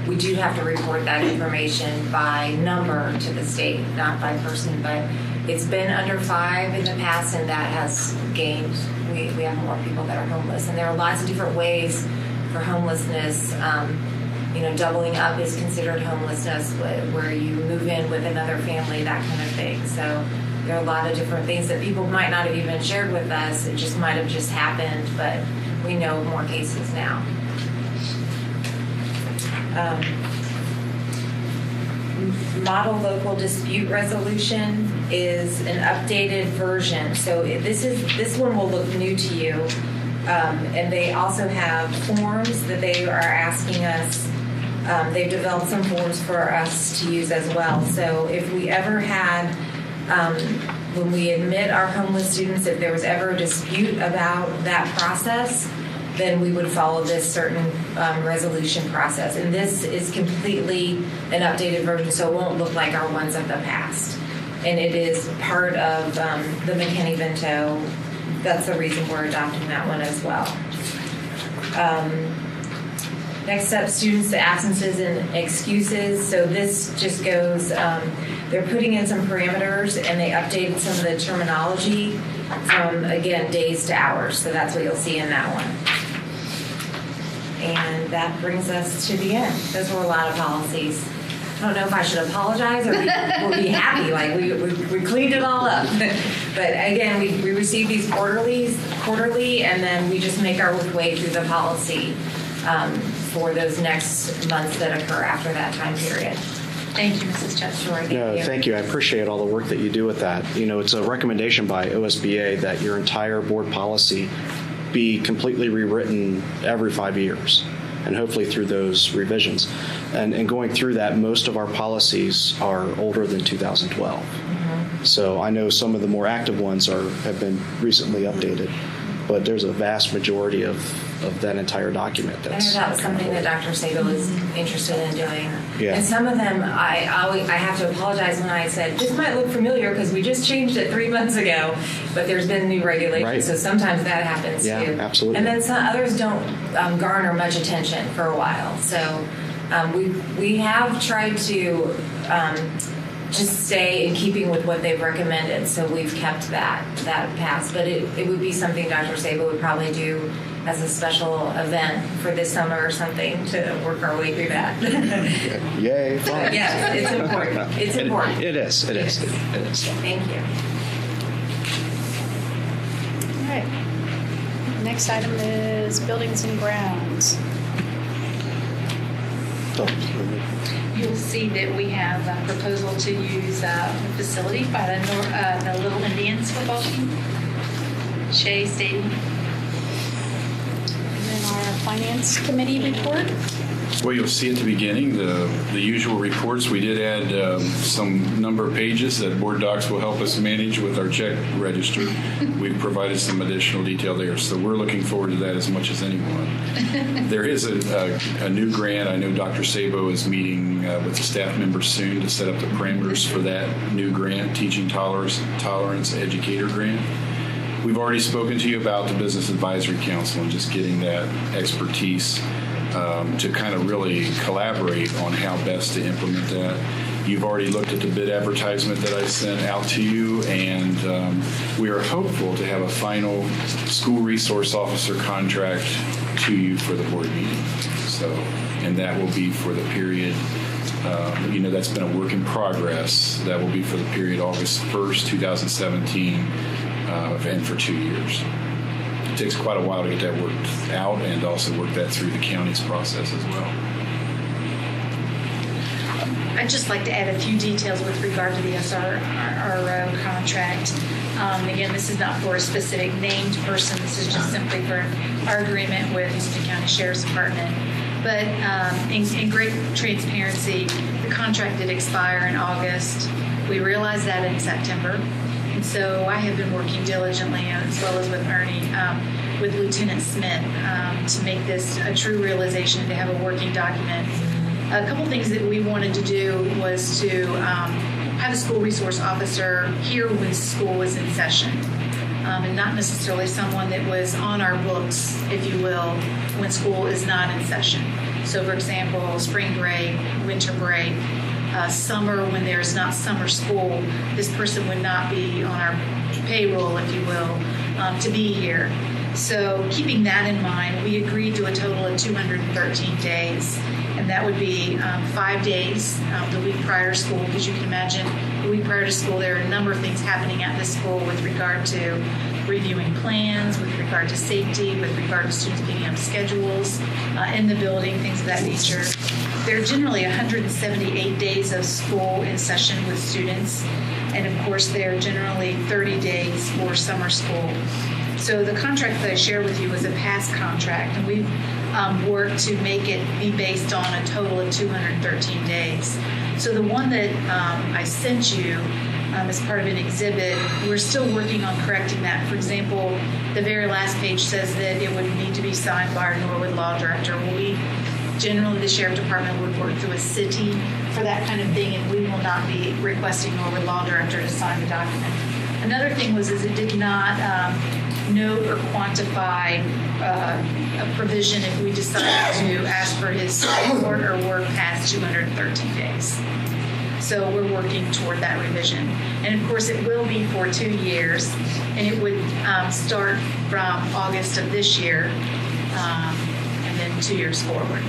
we do have to report that information by number to the state, not by person. But it's been under 5 in the past, and that has gained. We have more people that are homeless, and there are lots of different ways for homelessness. Doubling up is considered homelessness, where you move in with another family, that kind of thing. So there are a lot of different things that people might not have even shared with us. It just might have just happened, but we know more cases now. Model local dispute resolution is an updated version. So this one will look new to you. And they also have forms that they are asking us. They've developed some forms for us to use as well. So if we ever had, when we admit our homeless students, if there was ever a dispute about that process, then we would follow this certain resolution process. And this is completely an updated version, so it won't look like our ones of the past. And it is part of the McKinney-Vento. That's the reason we're adopting that one as well. Next up, students' absences and excuses. So this just goes, they're putting in some parameters, and they updated some of the terminology from, again, days to hours. So that's what you'll see in that one. And that brings us to the end. Those were a lot of policies. I don't know if I should apologize or we'll be happy. Like we cleaned it all up. But again, we receive these quarterly, and then we just make our way through the policy for those next months that occur after that time period. Thank you, Mrs. Chester. Thank you. I appreciate all the work that you do with that. It's a recommendation by OSBA that your entire board policy be completely rewritten every 5 years, and hopefully through those revisions. And going through that, most of our policies are older than 2012. Mm-hmm. So I know some of the more active ones have been recently updated, but there's a vast majority of of that entire document. I know that was something that Dr. Sabo was interested in doing. Yeah. And some of them, I have to apologize when I said, this might look familiar because we just changed it 3 months ago, but there's been new regulations, Right. so sometimes that happens Yeah, too. absolutely. And then some others don't garner much attention for a while. So we have tried to just stay in keeping with what they've recommended, so we've kept that path. But it would be something Dr. Sabo would probably do as a special event for this summer or something to work our way through that. Yay, fun. But yes, it's important. It's important. It is. Thank you. All right. Next item is buildings and grounds. You'll see that we have a proposal to use the facility by the Little Indians football team, Shea Stadium. And then our finance committee report. Well, you'll see at the beginning the usual reports. We did add some number of pages that Board Docs will help us manage with our check register. We've provided some additional detail there, so we're looking forward to that as much as anyone. There is a new grant. I know Dr. Sabo is meeting with the staff members soon to set up the parameters for that new grant, Teaching Tolerance Educator Grant. We've already spoken to you about the Business Advisory Council and just getting that expertise to kind of really collaborate on how best to implement that. You've already looked at the bid advertisement that I sent out to you, and we are hopeful to have a final school resource officer contract to you for the board meeting. So, and that will be for the period, that's been a work in progress. That will be for the period August 1st, 2017, and for 2 years. It takes quite a while to get that worked out and also work that through the county's process as well. I'd just like to add a few details with regard to the SRO contract. Again, this is not for a specific named person. This is just simply for our agreement with Houston County Sheriff's Department. But in great transparency, the contract did expire in August. We realized that in September. And so I have been working diligently, as well as with Ernie, with Lieutenant Smith, to make this a true realization, to have a working document. A couple things that we wanted to do was to have a school resource officer here when school was in session, and not necessarily someone that was on our books, if you will, when school is not in session. So, for example, spring break, winter break, summer when there's not summer school, this person would not be on our payroll, if you will, to be here. So keeping that in mind, we agreed to a total of 213 days, and that would be 5 days the week prior to school, because you can imagine the week prior to school there are a number of things happening at this school with regard to reviewing plans, with regard to safety, with regard to students picking up schedules in the building, things of that nature. There are generally 178 days of school in session with students, and of course there are generally 30 days for summer school. So the contract that I shared with you was a past contract, and we've worked to make it be based on a total of 213 days. So the one that I sent you as part of an exhibit, we're still working on correcting that. For example, the very last page says that it would need to be signed by our Norwood Law Director. Well, generally, the Sheriff Department would work through a city for that kind of thing, and we will not be requesting Norwood Law Director to sign the document. Another thing was it did not note or quantify a provision if we decided to ask for his support or work past 213 days. So we're working toward that revision. And of course, it will be for 2 years, and it would start from August of this year and then 2 years forward.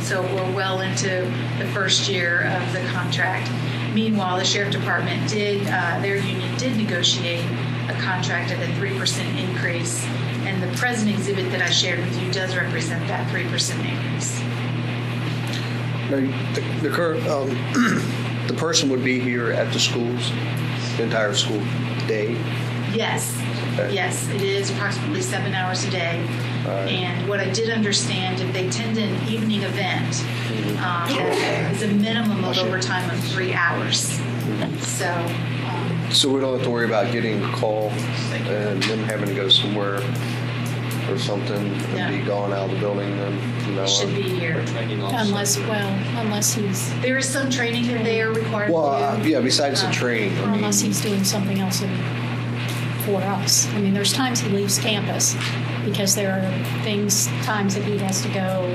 So we're well into the first year of the contract. Meanwhile, the Sheriff Department their union did negotiate a contract at a 3% increase, and the present exhibit that I shared with you does represent that 3% increase. Now, the current, the person would be here at the schools, the entire school day? Yes. Okay. Yes, it is approximately 7 hours a day. Right. And what I did understand, if they attend an evening event, is a minimum of overtime of 3 hours. So we don't have to worry about getting a call and them having to go somewhere or something and be gone out of the building, then from now Should on. be here. Unless he's, There is some training that they are required Well, to do. yeah, besides the training, or I mean, unless he's doing something else for us. I mean, there's times he leaves campus because there are times that he has to go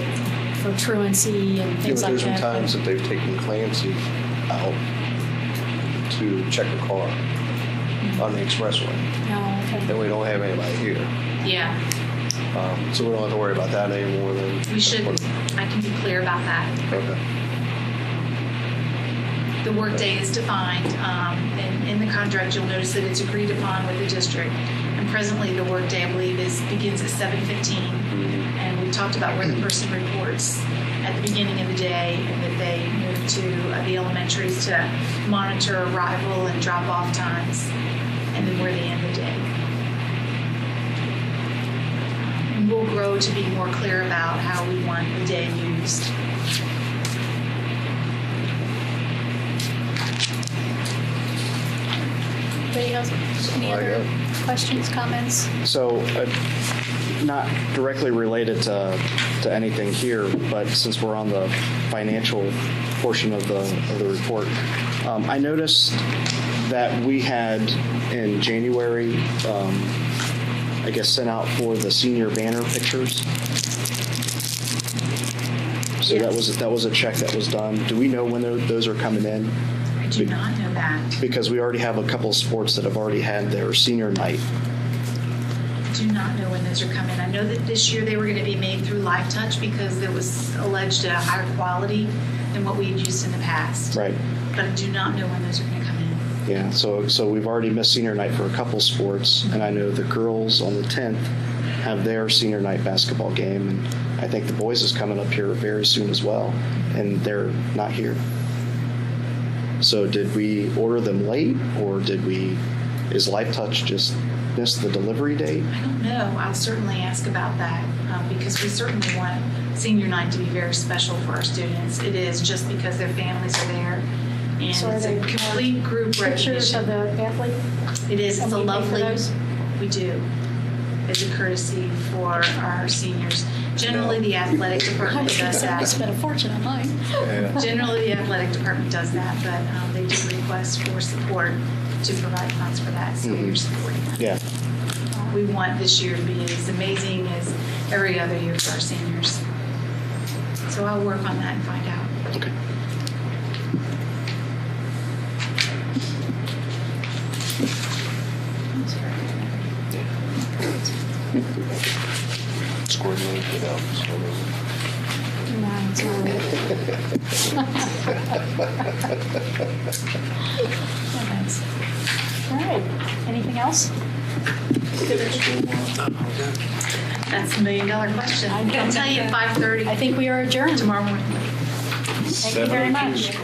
for truancy and yeah, things but like there's been that. times that they've taken Clancy out to check a car on the expressway, Oh, okay. and we don't have anybody here. Yeah, So we don't have to worry about that anymore then. we should, I can be clear about that. Okay. The workday is defined, and in the contract, you'll notice that it's agreed upon with the district. And presently, the workday, I believe, begins at 7:15. And we talked about where the person reports at the beginning of the day, and that they move to the elementaries to monitor arrival and drop-off times, and then where they end the day. And we'll grow to be more clear about how we want the day used. Anybody else? Any other questions, comments? So, not directly related to anything here, but since we're on the financial portion of the report, I noticed that we had in January, I guess, sent out for the senior banner pictures. So Yes. that was a check that was done. Do we know when those are coming in? I do not know that. Because we already have a couple of sports that have already had their senior night. I do not know when those are coming. I know that this year they were going to be made through Live Touch because it was alleged a higher quality than what we had used in the past. Right. But I do not know when those are going to come in. Yeah, so we've already missed senior night for a couple sports, and I know the girls on the 10th have their senior night basketball game, and I think the boys is coming up here very soon as well, and they're not here. So did we order them late, or is Life Touch just missed the delivery date? I don't know. I'll certainly ask about that because we certainly want senior night to be very special for our students. It is just because their families are there. And So are it's a they complete group Pictures of recognition. the athlete? It is. It's And a we pay for lovely. those? We do. As a courtesy for our seniors. Generally, the athletic department does I that. spent a fortune on mine. Yeah. Generally, the athletic department does that, but they did request for support to provide funds for that, so we're supporting that. Yeah. We want this year to be as amazing as every other year for our seniors. So I'll work on that and find out. Okay. Scored really good out. So, No, it's not. No, thanks. All right. Anything else? That's $1 million question. I'll tell you at 5:30 I think we are adjourned. tomorrow morning. Thank you very much.